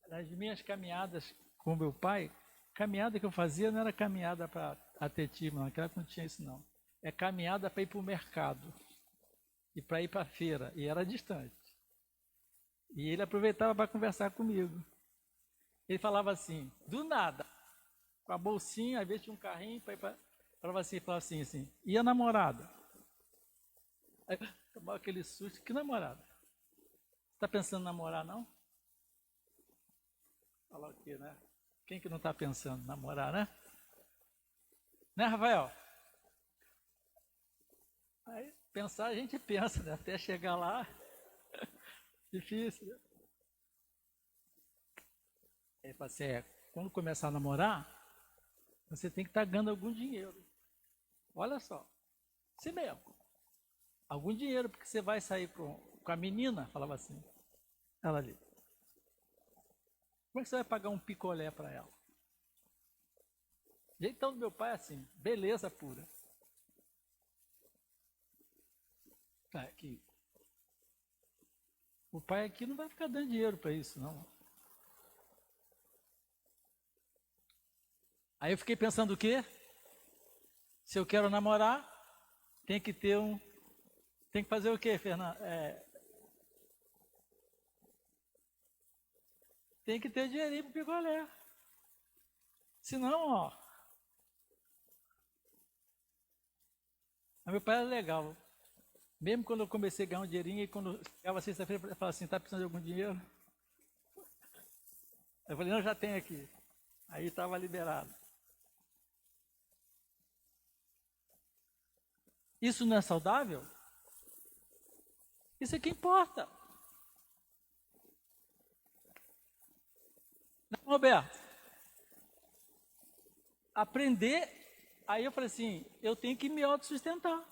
Nas minhas caminhadas com meu pai, caminhada que eu fazia não era caminhada para atletismo, naquela época não tinha isso não. É caminhada para ir para o mercado e para ir para a feira, e era distante. E ele aproveitava para conversar comigo. Ele falava assim, do nada, com a bolsinha, às vezes tinha um carrinho, falava assim, e a namorada? Aí tomava aquele susto, que namorada? Você está pensando em namorar, não? Fala o quê, né? Quem que não está pensando em namorar, né? Né, Rafael? Aí, pensar a gente pensa, né? Até chegar lá, difícil. Né? Aí fala assim, quando começar a namorar, você tem que estar ganhando algum dinheiro. Olha só, assim mesmo. Algum dinheiro, porque você vai sair com a menina, falava assim, ela ali. Como é que você vai pagar um picolé para ela? Jeitão do meu pai é assim, beleza pura. Tá, aqui. O pai aqui não vai ficar dando dinheiro para isso, não. Aí eu fiquei pensando o quê? Se eu quero namorar, tem que ter tem que fazer o quê, Fernando? Tem que ter dinheirinho para picolé. Senão, ó. Mas meu pai era legal. Mesmo quando eu comecei a ganhar um dinheirinho, e quando chegava sexta-feira, ele falava assim, tá precisando de algum dinheiro? Eu falei, não, já tem aqui. Aí estava liberado. Isso não é saudável? Isso é que importa. Não, Roberto? Aprender, aí eu falei assim, eu tenho que me autossustentar.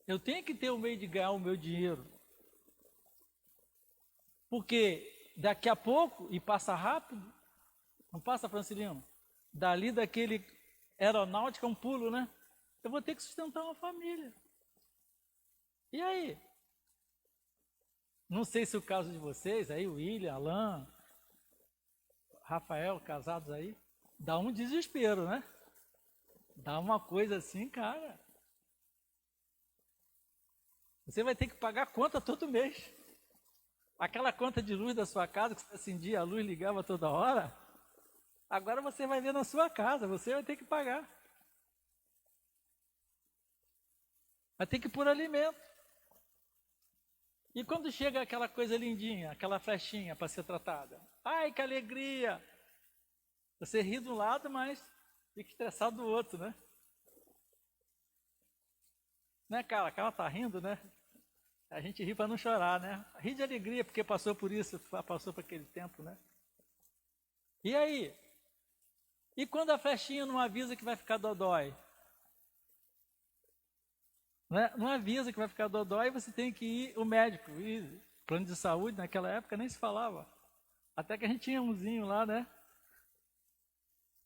Eu tenho que ter o meio de ganhar o meu dinheiro. Porque daqui a pouco, e passa rápido, não passa, Francilino? Dali daquele aeronáutica, um pulo, né? Eu vou ter que sustentar uma família. E aí? Não sei se o caso de vocês, aí o William, Alain, Rafael, casados aí, dá um desespero, né? Dá uma coisa assim, cara. Você vai ter que pagar conta todo mês. Aquela conta de luz da sua casa, que você acendia a luz, ligava toda hora, agora você vai ver na sua casa, você vai ter que pagar. Vai ter que pôr alimento. E quando chega aquela coisa lindinha, aquela flechinha para ser tratada, ai, que alegria! Você ri de um lado, mas fica estressado do outro, né? Né, cara? Aquela tá rindo, né? A gente ri para não chorar, né? Ri de alegria porque passou por isso, passou por aquele tempo, né? E aí? E quando a flechinha não avisa que vai ficar dodói? né? Não avisa que vai ficar dodói e você tem que ir ao médico. E plano de saúde, naquela época, nem se falava. Até que a gente tinha umzinho lá, né?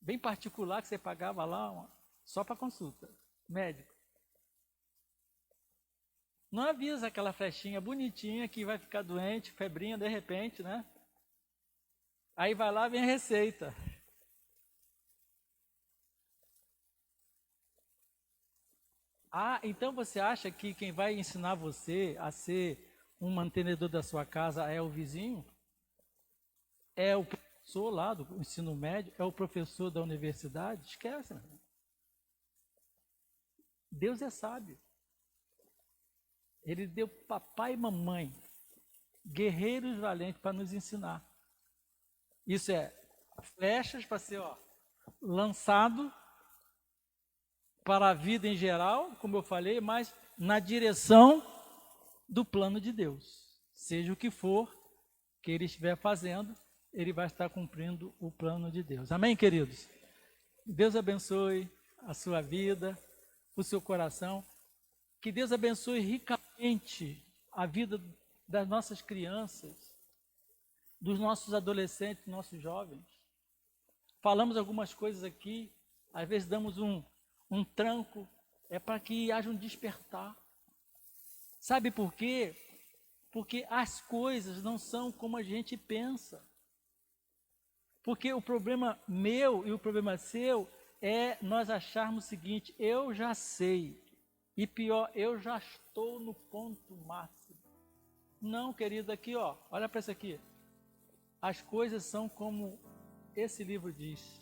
Bem particular, que você pagava lá, só para consulta, médico. Não avisa aquela flechinha bonitinha que vai ficar doente, febrinha de repente, né? Aí vai lá, vem a receita. Ah, então você acha que quem vai ensinar você a ser um mantenedor da sua casa é o vizinho? É o professor lá do ensino médio? É o professor da universidade? Esquece, meu irmão. Deus é sábio. Ele deu papai e mamãe, guerreiros valentes para nos ensinar. Isso é flechas para ser lançado para a vida em geral, como eu falei, mas na direção do plano de Deus. Seja o que for que ele estiver fazendo, ele vai estar cumprindo o plano de Deus. Amém, queridos? Deus abençoe a sua vida, o seu coração. Que Deus abençoe ricamente a vida das nossas crianças, dos nossos adolescentes, dos nossos jovens. Falamos algumas coisas aqui, às vezes damos um tranco, é para que haja um despertar. Sabe por quê? Porque as coisas não são como a gente pensa. Porque o problema meu e o problema seu é nós acharmos o seguinte: eu já sei, e pior, eu já estou no ponto máximo. Não, querido, aqui olha para isso aqui. As coisas são como esse livro diz.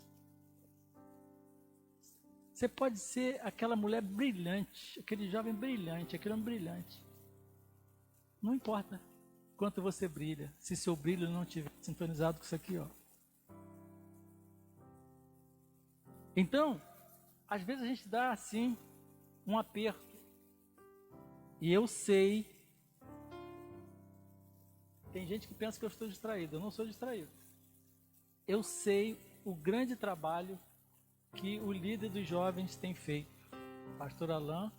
Você pode ser aquela mulher brilhante, aquele jovem brilhante, aquele homem brilhante. Não importa quanto você brilha, se seu brilho não estiver sintonizado com isso aqui, Então, às vezes a gente dá assim um aperto. E eu sei, tem gente que pensa que eu estou distraído, eu não sou distraído. Eu sei o grande trabalho que o líder dos jovens tem feito. Pastor Alain,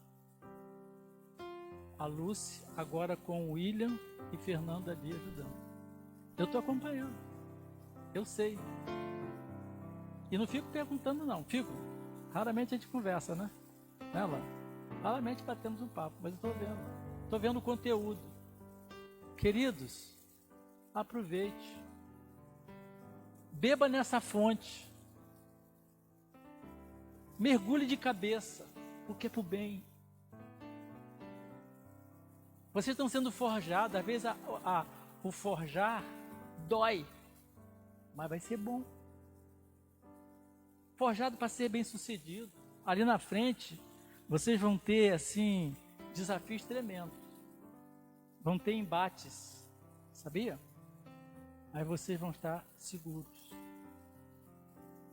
a Lúcia, agora com o William e Fernando ali ajudando. Eu estou acompanhando, eu sei. E não fico perguntando não, fico. Raramente a gente conversa, né? Raramente batemos um papo, mas eu estou vendo o conteúdo. Queridos, aproveite. Beba nessa fonte. Mergulhe de cabeça, porque é para o bem. Vocês estão sendo forjados, às vezes o forjar dói, mas vai ser bom. Forjado para ser bem sucedido. Ali na frente, vocês vão ter, assim, desafios tremendos. Vão ter embates, sabia? Aí vocês vão estar seguros.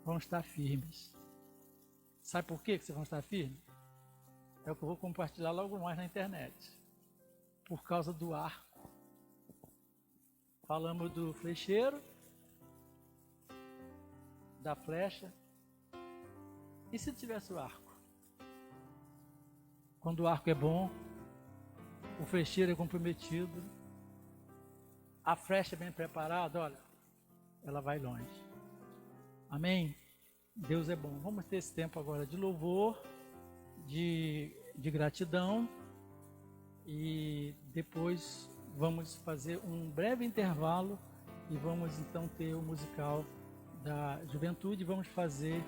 Vão estar firmes. Sabe por quê que vocês vão estar firmes? É o que eu vou compartilhar logo mais na internet. Por causa do arco. Falamos do flecheiro, da flecha. E se tivesse o arco? Quando o arco é bom, o flecheiro é comprometido, a flecha é bem preparada, olha, ela vai longe. Amém? Deus é bom. Vamos ter esse tempo agora de louvor, de gratidão, e depois vamos fazer um breve intervalo e vamos então ter o musical da juventude. Vamos fazer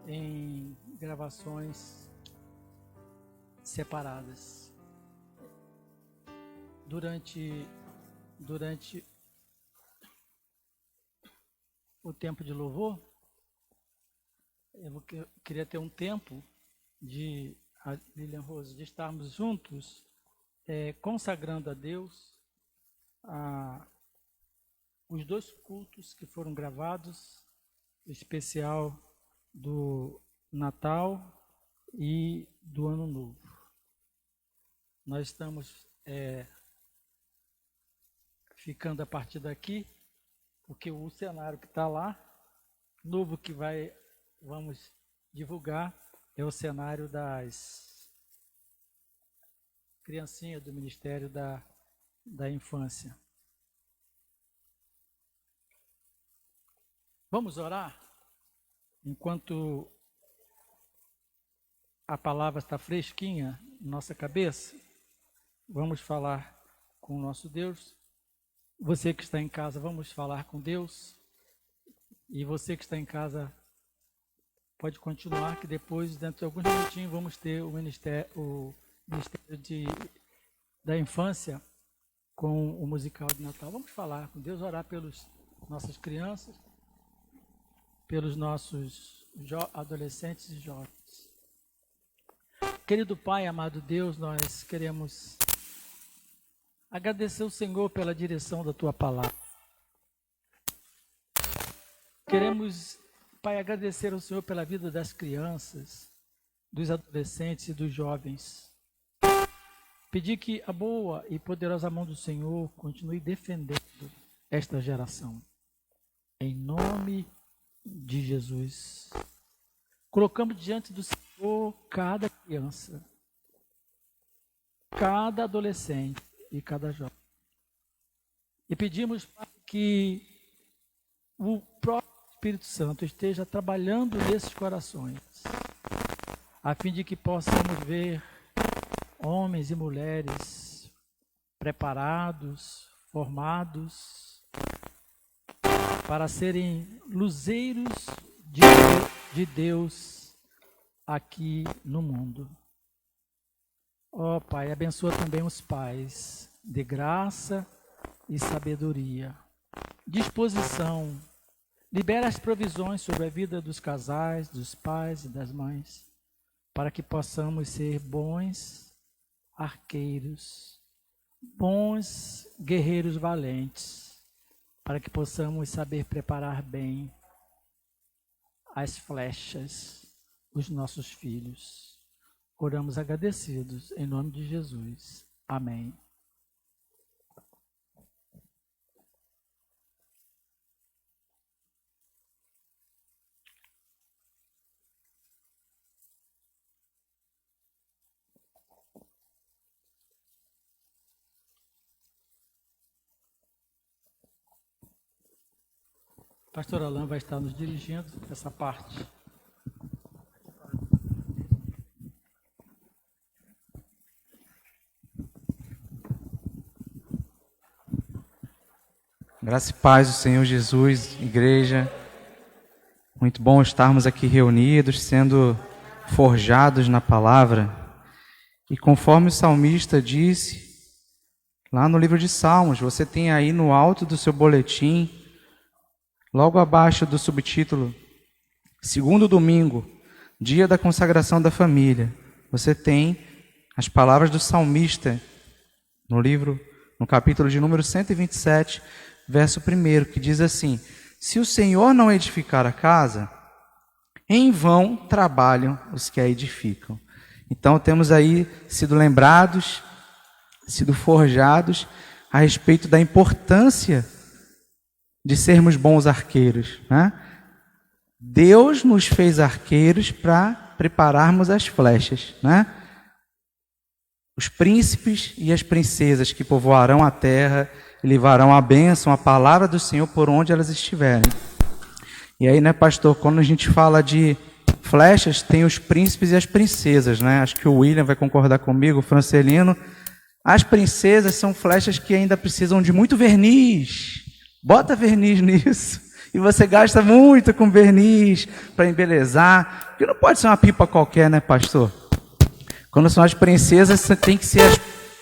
em gravações separadas. Durante o tempo de louvor, eu queria ter um tempo de, Lilian Rose, de estarmos juntos, consagrando a Deus os dois cultos que foram gravados, o especial do Natal e do Ano Novo. Nós estamos ficando a partir daqui, porque o cenário que está lá, novo que vamos divulgar, é o cenário criancinha do Ministério da Infância. Vamos orar? Enquanto a palavra está fresquinha na nossa cabeça, vamos falar com o nosso Deus. Você que está em casa, vamos falar com Deus. E você que está em casa, pode continuar, que depois, dentro de alguns minutinhos, vamos ter o Ministério da Infância com o musical de Natal. Vamos falar com Deus, orar pelas nossas crianças, pelos nossos adolescentes e jovens. Querido Pai, amado Deus, nós queremos agradecer ao Senhor pela direção da Tua palavra. Queremos, Pai, agradecer ao Senhor pela vida das crianças, dos adolescentes e dos jovens. Pedir que a boa e poderosa mão do Senhor continue defendendo esta geração. Em nome de Jesus. Colocamos diante do Senhor cada criança, cada adolescente e cada jovem. E pedimos, Pai, que o próprio Espírito Santo esteja trabalhando nesses corações, a fim de que possamos ver homens e mulheres preparados, formados, para serem luzeiros de Deus aqui no mundo. Ó Pai, abençoa também os pais, de graça e sabedoria, disposição. Libera as provisões sobre a vida dos casais, dos pais e das mães, para que possamos ser bons arqueiros, bons guerreiros valentes, para que possamos saber preparar bem as flechas dos nossos filhos. Oramos agradecidos, em nome de Jesus. Amém. Pastor Alain vai estar nos dirigindo essa parte. Graça e paz do Senhor Jesus, igreja. Muito bom estarmos aqui reunidos, sendo forjados na palavra. E conforme o salmista disse, lá no livro de Salmos, você tem aí no alto do seu boletim, logo abaixo do subtítulo, segundo domingo, dia da consagração da família, você tem as palavras do salmista no capítulo de número 127, verso 1, que diz assim: se o Senhor não edificar a casa, em vão trabalham os que a edificam. Então temos aí sido lembrados, sido forjados a respeito da importância de sermos bons arqueiros, né? Deus nos fez arqueiros para prepararmos as flechas, né? Os príncipes e as princesas que povoarão a terra e levarão a bênção, a palavra do Senhor por onde elas estiverem. E aí, né, pastor, quando a gente fala de flechas, tem os príncipes e as princesas, né? Acho que o William vai concordar comigo, o Francelino. As princesas são flechas que ainda precisam de muito verniz. Bota verniz nisso. E você gasta muito com verniz para embelezar. Porque não pode ser uma pipa qualquer, né, pastor? Quando são as princesas, tem que ser as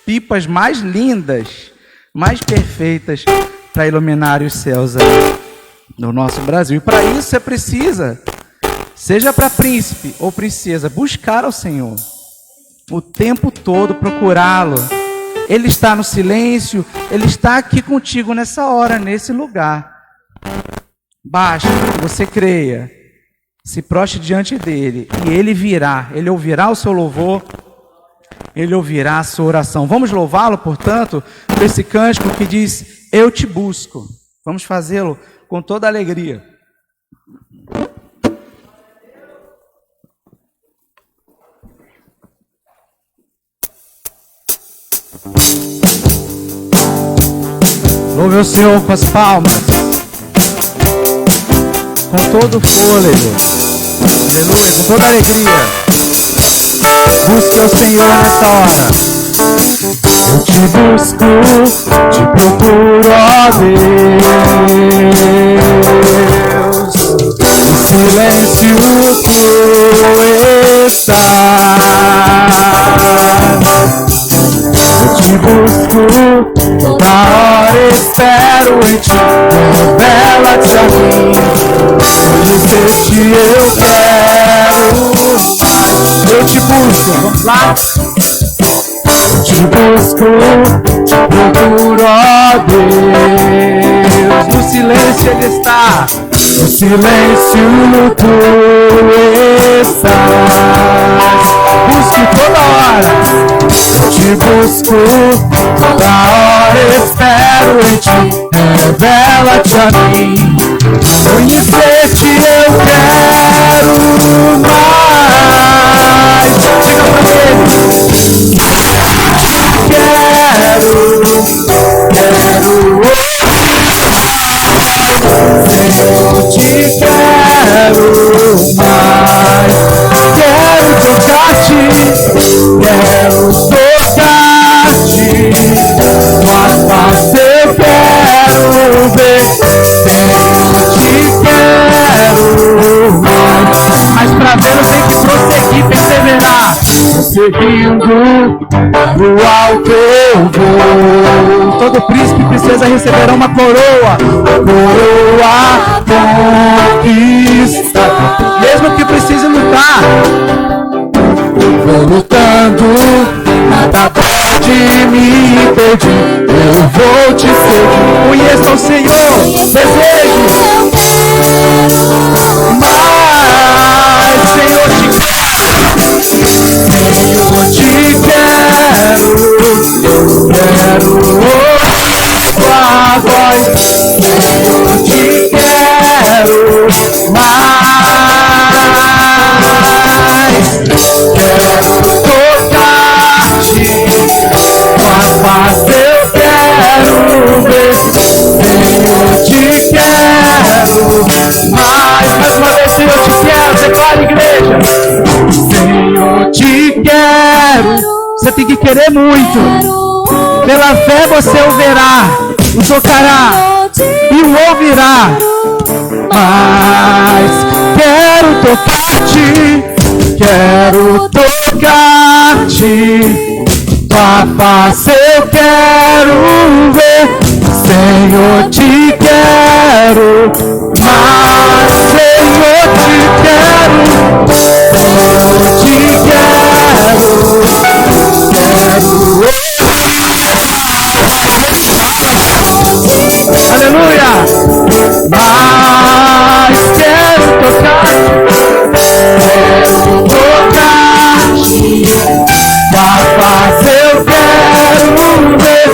pipas mais lindas, mais perfeitas para iluminar os céus aí no nosso Brasil. E para isso você precisa, seja para príncipe ou princesa, buscar ao Senhor o tempo todo, procurá-lo. Ele está no silêncio, Ele está aqui contigo nessa hora, nesse lugar. Basta que você creia, se prostre diante dEle, e Ele virá, Ele ouvirá o seu louvor, Ele ouvirá a sua oração. Vamos louvá-lo, portanto, por esse cântico que diz: eu te busco. Vamos fazê-lo com toda alegria. Louve o Senhor com as palmas, com todo o fôlego, aleluia, com toda a alegria. Busque ao Senhor nessa hora. Eu te busco, te procuro, ó Deus. No silêncio tu estás. Eu te busco, toda hora espero em ti. Revela-te a mim, conhecer-te eu quero. Eu te busco, vamos lá? Eu te busco, te procuro, ó Deus. No silêncio ele está, no silêncio tu estás. Busque toda hora. Eu te busco, toda hora espero em ti. Revela-te a mim, conhecer-te eu quero mais. Diga pra ele. Quero eu te quero mais. Quero tocar-te, quero tocar-te. Tua face eu quero ver. Te quero mais. Mas pra ver eu tenho que prosseguir, perseverar. Seguindo pro alto eu vou. Todo príncipe precisa receber uma coroa. Coroa conquista. Mesmo que precise lutar, vou lutando. Nada pode me impedir. Eu vou te seguir. Conheça o Senhor, desejo mais. Senhor, te quero, quero ouvir tua voz. Eu te quero mais. Quero tocar-te, tua face eu quero ver. Eu te quero mais. Mais uma vez, Senhor, te quero. Declara, igreja. Senhor, te quero. Você tem que querer muito. Pela fé você o verá, o tocará e o ouvirá. Mas quero tocar-te, quero tocar-te. Tua face eu quero ver. Senhor, te quero mais. Senhor, te quero. Senhor, te quero. Aleluia! Mas quero tocar-te, tua face eu quero ver.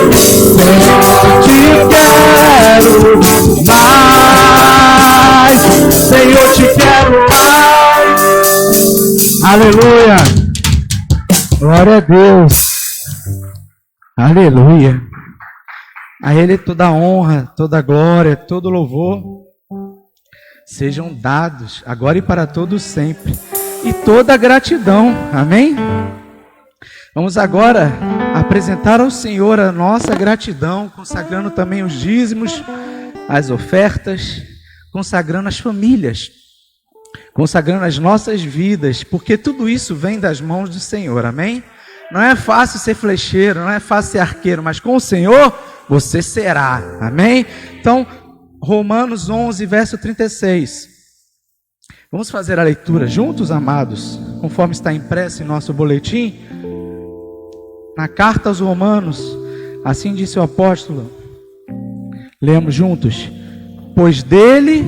Senhor, te quero mais. Senhor, te quero mais. Aleluia! Glória a Deus. Aleluia. A Ele toda honra, toda glória, todo louvor sejam dados agora e para todos sempre. E toda gratidão. Amém? Vamos agora apresentar ao Senhor a nossa gratidão, consagrando também os dízimos, as ofertas, consagrando as famílias, consagrando as nossas vidas, porque tudo isso vem das mãos do Senhor. Amém? Não é fácil ser flecheiro, não é fácil ser arqueiro, mas com o Senhor você será. Amém? Então, Romanos 11, verso 36. Vamos fazer a leitura juntos, amados, conforme está impresso em nosso boletim. Na carta aos Romanos, assim disse o apóstolo. Lemos juntos. Pois dele,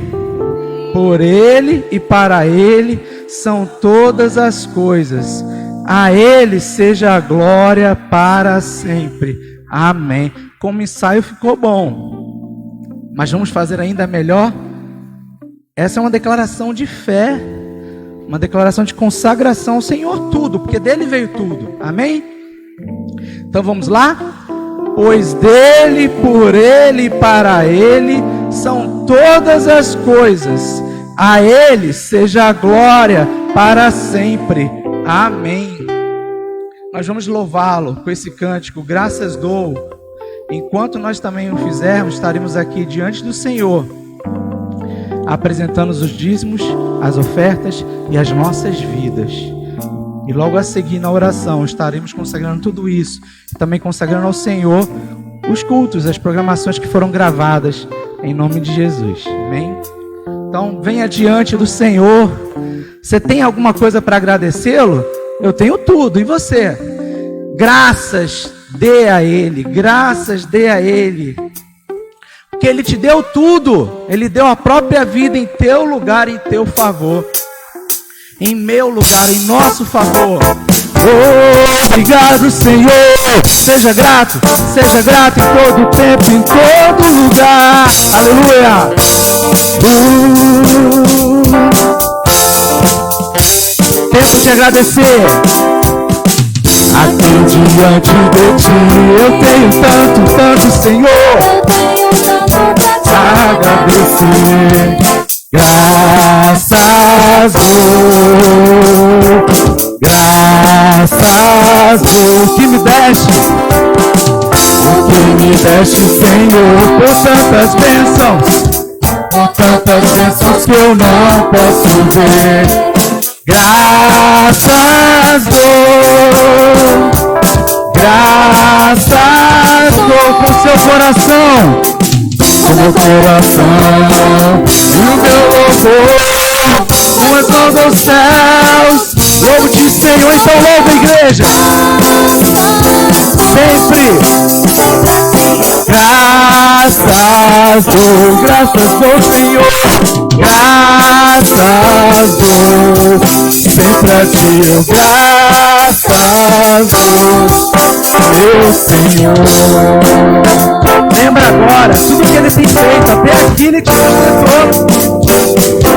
por ele e para ele são todas as coisas. A ele seja a glória para sempre. Amém. Como ensaio ficou bom, mas vamos fazer ainda melhor. Essa é uma declaração de fé, uma declaração de consagração ao Senhor tudo, porque dele veio tudo. Amém? Então vamos lá? pois dele, por ele e para ele são todas as coisas. A ele seja a glória para sempre. Amém. Nós vamos louvá-lo com esse cântico, graças dou. Enquanto nós também o fizermos, estaremos aqui diante do Senhor, apresentando os dízimos, as ofertas e as nossas vidas. E logo a seguir na oração estaremos consagrando tudo isso, também consagrando ao Senhor os cultos, as programações que foram gravadas, em nome de Jesus. Amém? Então venha diante do Senhor. Você tem alguma coisa para agradecê-lo? Eu tenho tudo. E você? Graças dê a Ele, graças dê a Ele. Porque Ele te deu tudo. Ele deu a própria vida em teu lugar, em teu favor. Em meu lugar, em nosso favor. Obrigado, Senhor. Seja grato em todo tempo, em todo lugar. Aleluia. Tempo de agradecer. Aqui diante de ti eu tenho tanto, Senhor, pra agradecer. Graças dou, o que me deste, Senhor, por tantas bênçãos que eu não posso ver. Graças dou com seu coração, com meu coração e o meu louvor, com as mãos aos céus, louvo-te, Senhor. Então louva, igreja, sempre. Graças dou, Senhor, graças dou, sempre a ti eu graças dou, meu Senhor. Lembra agora, tudo que Ele tem feito, até aqui Ele te sustentou.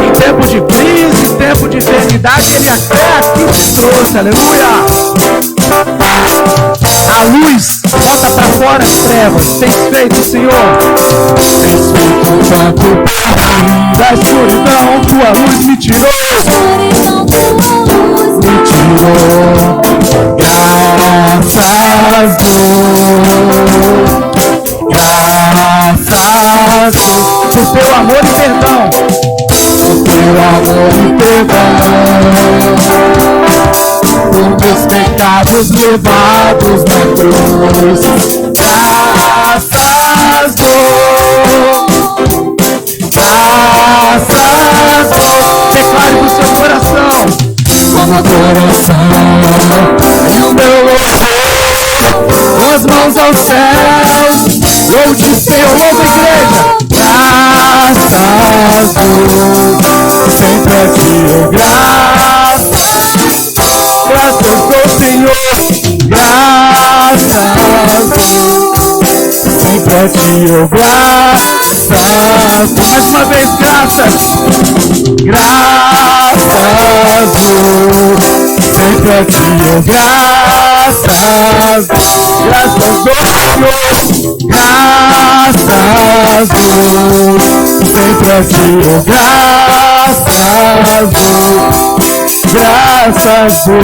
Em tempo de crise, em tempo de enfermidade, Ele até aqui te trouxe, aleluia. A luz bota pra fora as trevas. Tens feito, Senhor. Tens feito tanto por mim. Da escuridão tua luz me tirou. Graças dou por teu amor e perdão. Por meus pecados levados na cruz. Graças dou, declare do seu coração, como adoração e o meu louvor, com as mãos aos céus, louve-te, Senhor, louva, igreja. Graças dou, sempre a ti eu graças dou, Senhor, graças dou, sempre a ti eu graças. Mais uma vez, graças dou, sempre a ti eu graças dou, Senhor, graças dou, sempre a ti eu graças dou,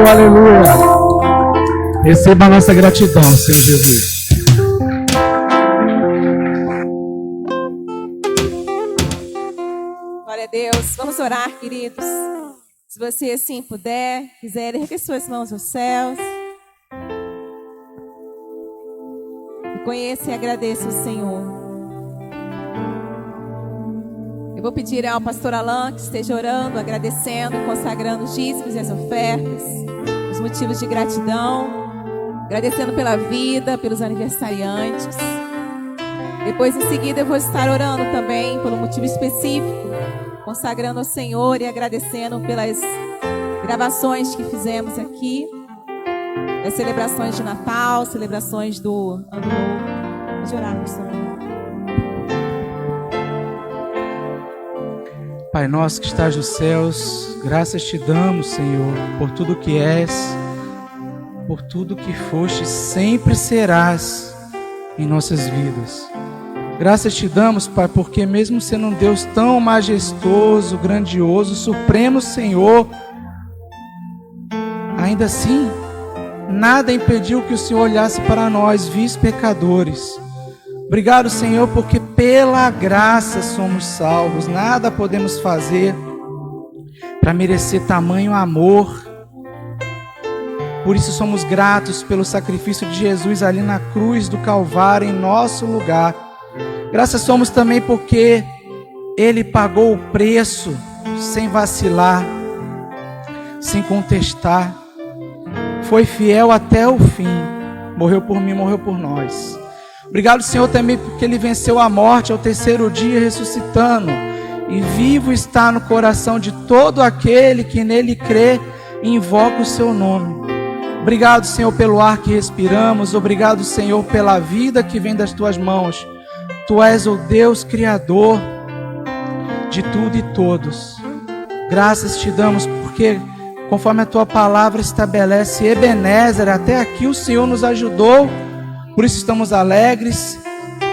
aleluia. Receba a nossa gratidão, Senhor Jesus. Glória a Deus. Vamos orar, queridos. Se você assim puder, quiser, ergue suas mãos aos céus. Reconheça e agradeça ao Senhor. Eu vou pedir ao pastor Alain que esteja orando, agradecendo, consagrando os dízimos e as ofertas, os motivos de gratidão, agradecendo pela vida, pelos aniversariantes. Depois, em seguida, eu vou estar orando também por um motivo específico, consagrando ao Senhor e agradecendo pelas gravações que fizemos aqui, as celebrações de Natal, celebrações do Ano Novo. Vamos orar, pastor. Pai nosso que estás nos céus, graças te damos, Senhor, por tudo que és, por tudo que foste, sempre serás em nossas vidas. Graças te damos, Pai, porque mesmo sendo um Deus tão majestoso, grandioso, supremo Senhor, ainda assim, nada impediu que o Senhor olhasse para nós, vis pecadores. Obrigado, Senhor, porque pela graça somos salvos. Nada podemos fazer para merecer tamanho amor. Por isso somos gratos pelo sacrifício de Jesus ali na cruz do Calvário em nosso lugar. Graças somos também porque Ele pagou o preço sem vacilar, sem contestar. Foi fiel até o fim. Morreu por mim, morreu por nós. Obrigado, Senhor, também porque Ele venceu a morte ao terceiro dia, ressuscitando. E vivo está no coração de todo aquele que nele crê e invoca o seu nome. Obrigado, Senhor, pelo ar que respiramos. Obrigado, Senhor, pela vida que vem das Tuas mãos. Tu és o Deus Criador de tudo e todos. Graças te damos porque, conforme a Tua palavra estabelece, Ebenezer, até aqui o Senhor nos ajudou. Por isso estamos alegres,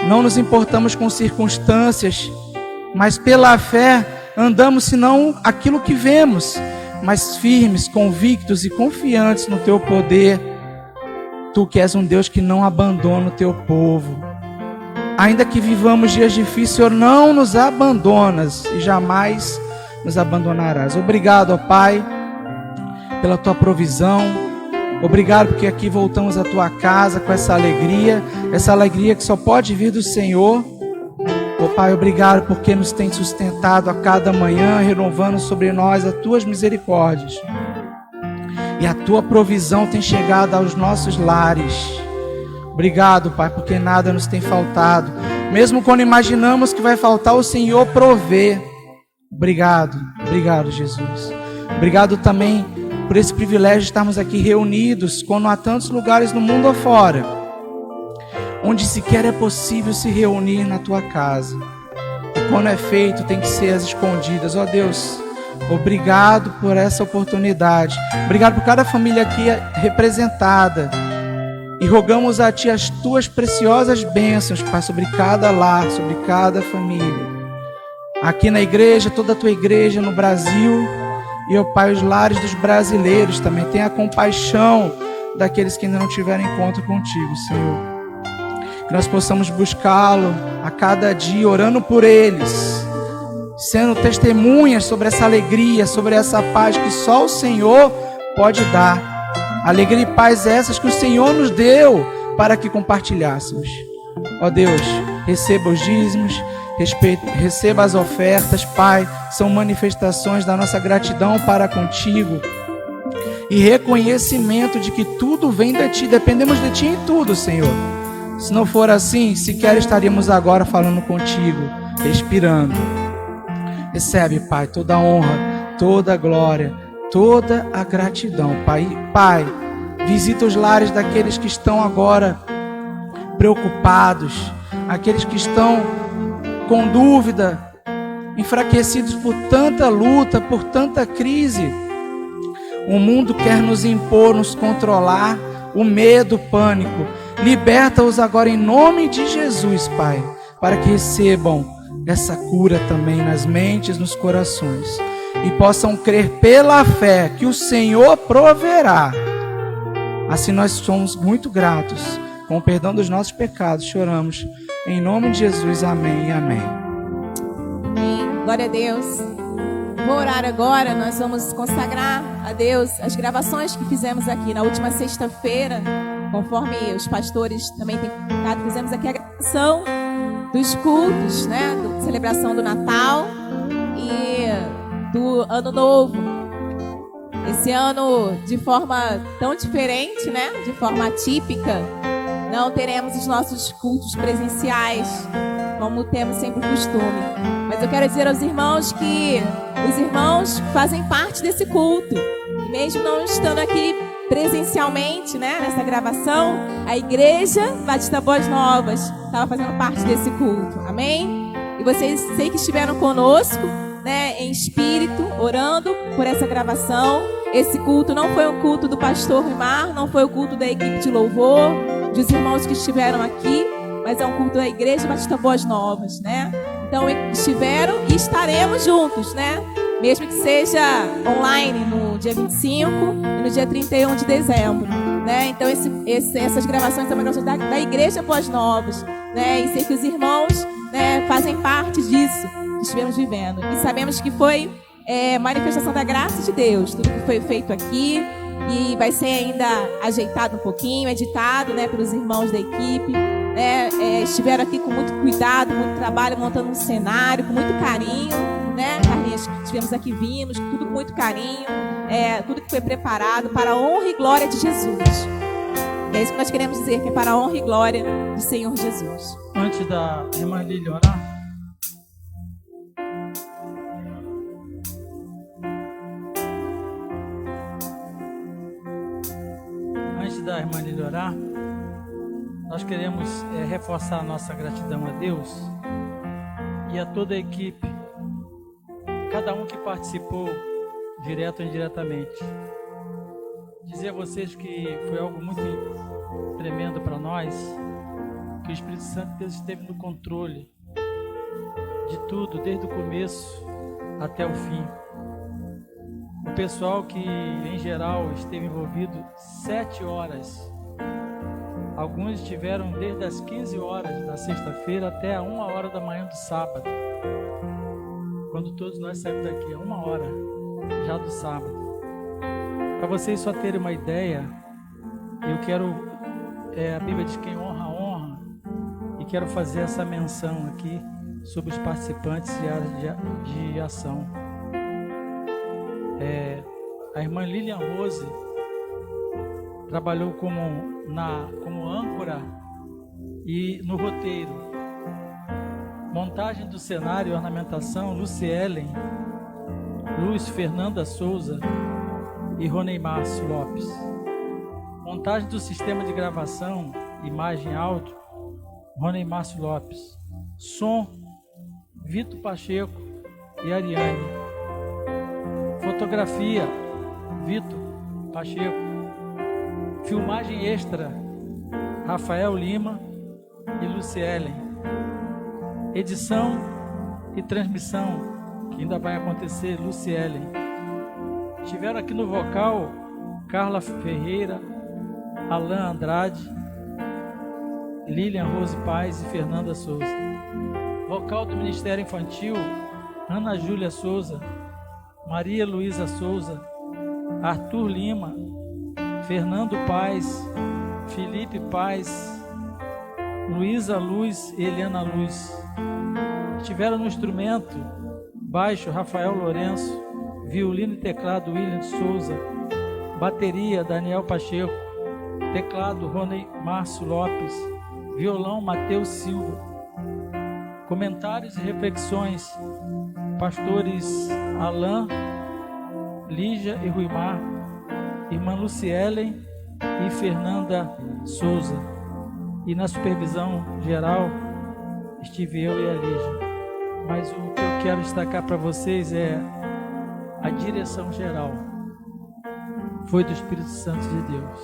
não nos importamos com circunstâncias, mas pela fé andamos, senão aquilo que vemos, mas firmes, convictos e confiantes no Teu poder. Tu que és um Deus que não abandona o Teu povo. Ainda que vivamos dias difíceis, Senhor, não nos abandonas e jamais nos abandonarás. Obrigado, ó Pai, pela Tua provisão. Obrigado porque aqui voltamos à Tua casa com essa alegria que só pode vir do Senhor. Ó Pai, obrigado porque nos tem sustentado a cada manhã, renovando sobre nós as Tuas misericórdias. E a Tua provisão tem chegado aos nossos lares. Obrigado, Pai, porque nada nos tem faltado. Mesmo quando imaginamos que vai faltar, o Senhor provê. Obrigado, obrigado, Jesus. Obrigado também por esse privilégio de estarmos aqui reunidos, quando há tantos lugares no mundo afora, onde sequer é possível se reunir na Tua casa. E quando é feito, tem que ser às escondidas. Ó Deus, obrigado por essa oportunidade. Obrigado por cada família aqui representada. E rogamos a Ti as Tuas preciosas bênçãos, Pai, sobre cada lar, sobre cada família. Aqui na igreja, toda a Tua igreja no Brasil. E, ó Pai, os lares dos brasileiros também. Tenha compaixão daqueles que ainda não tiveram encontro contigo, Senhor. Que nós possamos buscá-lo a cada dia, orando por eles, sendo testemunhas sobre essa alegria, sobre essa paz que só o Senhor pode dar. Alegria e paz essas que o Senhor nos deu para que compartilhássemos. Ó Deus, receba os dízimos, receba as ofertas, Pai. São manifestações da nossa gratidão para contigo e reconhecimento de que tudo vem de Ti. Dependemos de Ti em tudo, Senhor. Se não for assim, sequer estaríamos agora falando contigo, respirando. Recebe, Pai, toda a honra, toda a glória, toda a gratidão, Pai. Pai, visita os lares daqueles que estão agora preocupados, aqueles que estão com dúvida, enfraquecidos por tanta luta, por tanta crise. O mundo quer nos impor, nos controlar, o medo, o pânico. Liberta-os agora em nome de Jesus, Pai, para que recebam essa cura também nas mentes, nos corações. E possam crer pela fé que o Senhor proverá. Assim nós somos muito gratos. Com o perdão dos nossos pecados, choramos. Em nome de Jesus, amém e amém. Amém. Glória a Deus. Vou orar agora. Nós vamos consagrar a Deus as gravações que fizemos aqui na última sexta-feira. Conforme os pastores também têm contado, fizemos aqui a gravação dos cultos, né? Da celebração do Natal e do Ano Novo. Esse ano, de forma tão diferente, né? De forma atípica, não teremos os nossos cultos presenciais, como temos sempre o costume. Mas eu quero dizer aos irmãos que os irmãos fazem parte desse culto. E mesmo não estando aqui presencialmente, né? Nessa gravação, a Igreja Batista Boas Novas estava fazendo parte desse culto. Amém? E vocês, sei que estiveram conosco, né, em espírito, orando por essa gravação. Esse culto não foi um culto do pastor Rimar, não foi o culto da equipe de louvor, dos irmãos que estiveram aqui, mas é um culto da Igreja Batista Boas Novas, né? Então estiveram e estaremos juntos, né? Mesmo que seja online no dia 25 e no dia 31 de dezembro, né? Então essas gravações são uma gravação da Igreja Boas Novas, né? E sei que os irmãos, né, fazem parte disso que estivemos vivendo. E sabemos que foi manifestação da graça de Deus, tudo que foi feito aqui, e vai ser ainda ajeitado um pouquinho, editado, né, pelos irmãos da equipe, né? Estiveram aqui com muito cuidado, muito trabalho, montando um cenário, com muito carinho, né, Carlinhos? Estivemos aqui vimos, tudo com muito carinho, tudo que foi preparado para a honra e glória de Jesus. É isso que nós queremos dizer, que é para a honra e glória do Senhor Jesus. Antes da irmã Lília orar, nós queremos reforçar a nossa gratidão a Deus e a toda a equipe, cada um que participou, direto ou indiretamente. Dizer a vocês que foi algo muito tremendo para nós, que o Espírito Santo de Deus esteve no controle de tudo, desde o começo até o fim. O pessoal que, em geral, esteve envolvido 7 horas. Alguns estiveram desde as 15 horas da sexta-feira até a 1 hora da manhã do sábado. Quando todos nós saímos daqui, a 1 hora já do sábado. Para vocês só terem uma ideia, eu quero, a Bíblia diz quem honra, honra, e quero fazer essa menção aqui sobre os participantes e áreas de ação. A irmã Lilian Rose trabalhou como âncora e no roteiro. Montagem do cenário e ornamentação, Lucielen, Luz Fernanda Souza e Roneimar Lopes. Montagem do sistema de gravação, imagem e áudio, Roneimar Lopes. Som, Vitor Pacheco e Ariane. Fotografia, Vitor Pacheco. Filmagem extra, Rafael Lima e Lucielen. Edição e transmissão, que ainda vai acontecer, Lucielen. Estiveram aqui no vocal, Carla Ferreira, Alain Andrade, Lilian Rose Paz e Fernanda Souza. Vocal do Ministério Infantil, Ana Júlia Souza, Maria Luísa Souza, Arthur Lima, Fernando Paz, Felipe Paz, Luísa Luz e Helena Luz. Estiveram no instrumento, baixo, Rafael Lourenço, violino e teclado, William Souza, bateria, Daniel Pacheco, teclado, Rony Márcio Lopes, violão, Mateus Silva. Comentários e reflexões, pastores Alain, Lígia e Ruimar, irmã Lucielen e Fernanda Souza. E na supervisão geral estive eu e a Lígia. Mas o que eu quero destacar para vocês é a direção geral. Foi do Espírito Santo de Deus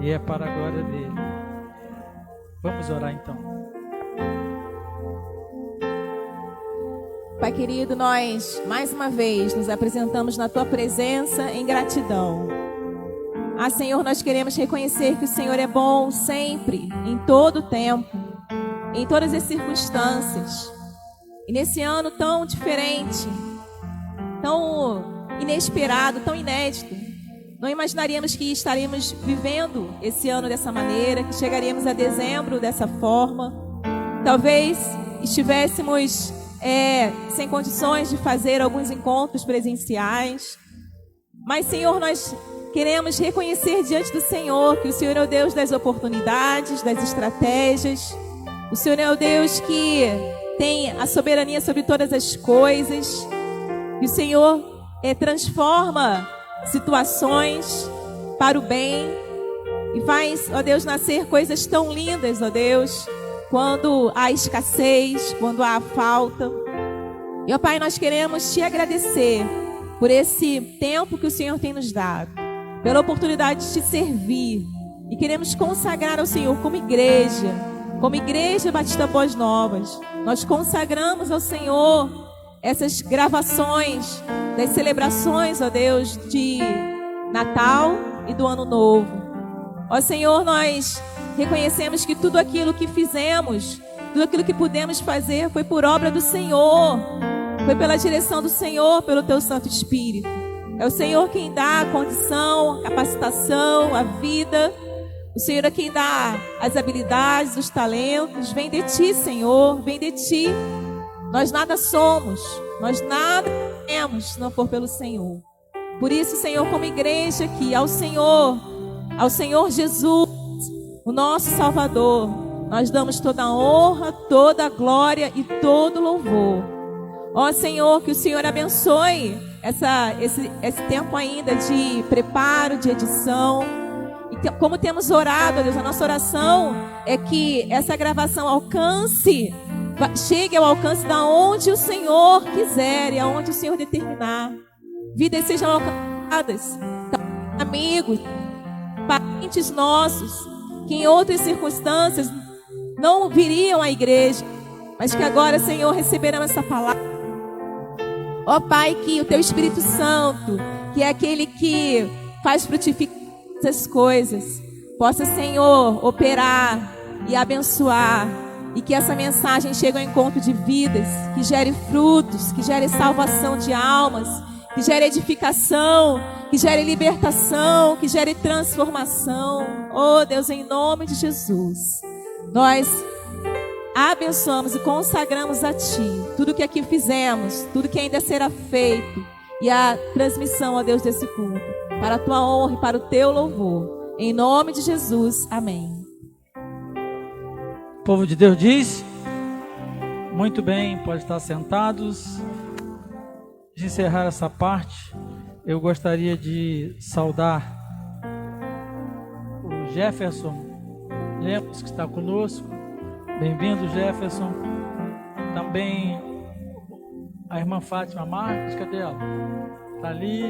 e é para a glória dele. Vamos orar então. Pai querido, nós mais uma vez nos apresentamos na tua presença em gratidão. Senhor, nós queremos reconhecer que o Senhor é bom sempre, em todo o tempo, em todas as circunstâncias. E nesse ano tão diferente, tão inesperado, tão inédito, não imaginaríamos que estaríamos vivendo esse ano dessa maneira, que chegaríamos a dezembro dessa forma. Talvez estivéssemos sem condições de fazer alguns encontros presenciais. Mas, Senhor, nós queremos reconhecer diante do Senhor que o Senhor é o Deus das oportunidades, das estratégias. O Senhor é o Deus que tem a soberania sobre todas as coisas. E o Senhor transforma situações para o bem e faz, ó Deus, nascer coisas tão lindas, ó Deus, quando há escassez, quando há falta. E, ó Pai, nós queremos te agradecer por esse tempo que o Senhor tem nos dado, pela oportunidade de te servir. E queremos consagrar ao Senhor como Igreja Batista Boas Novas. Nós consagramos ao Senhor essas gravações das celebrações, ó Deus, de Natal e do Ano Novo. Ó Senhor, nós reconhecemos que tudo aquilo que fizemos, tudo aquilo que pudemos fazer foi por obra do Senhor, foi pela direção do Senhor, pelo Teu Santo Espírito. É o Senhor quem dá a condição, a capacitação, a vida. O Senhor é quem dá as habilidades, os talentos. Vem de Ti, Senhor, vem de Ti. Nós nada somos, nós nada temos se não for pelo Senhor. Por isso, Senhor, como igreja aqui, ao Senhor Jesus, o nosso Salvador, nós damos toda a honra, toda a glória e todo o louvor. Ó Senhor, que o Senhor abençoe esse tempo ainda de preparo, de edição. E como temos orado, Deus, a nossa oração é que essa gravação chegue ao alcance da onde o Senhor quiser e aonde o Senhor determinar. Vidas sejam alcançadas, amigos, parentes nossos, que em outras circunstâncias não viriam à igreja, mas que agora, Senhor, receberão essa palavra. Ó Pai, que o Teu Espírito Santo, que é aquele que faz frutificar as coisas, possa, Senhor, operar e abençoar, e que essa mensagem chegue ao encontro de vidas, que gere frutos, que gere salvação de almas, que gere edificação, que gere libertação, que gere transformação. Oh Deus, em nome de Jesus, nós abençoamos e consagramos a Ti tudo que aqui fizemos, tudo que ainda será feito, e a transmissão, ó Deus, desse culto, para a Tua honra e para o Teu louvor. Em nome de Jesus, amém. O povo de Deus diz: muito bem, pode estar sentados. De encerrar essa parte, eu gostaria de saudar o Jefferson Lemos, que está conosco. Bem-vindo, Jefferson. Também a irmã Fátima Marques, cadê ela? Está ali.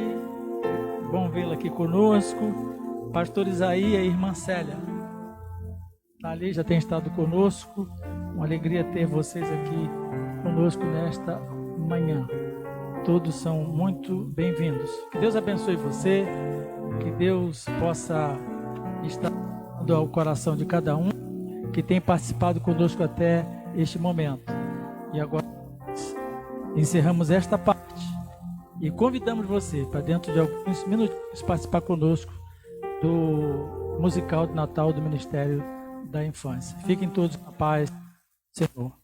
Bom vê-la aqui conosco. Pastor Isaías e a irmã Célia. Está ali, já tem estado conosco. Uma alegria ter vocês aqui conosco nesta manhã. Todos são muito bem-vindos. Que Deus abençoe você. Que Deus possa estar dando ao coração de cada um que tem participado conosco até este momento. E agora encerramos esta parte e convidamos você para dentro de alguns minutos participar conosco do musical de Natal do Ministério da Infância. Fiquem todos com a paz, Senhor.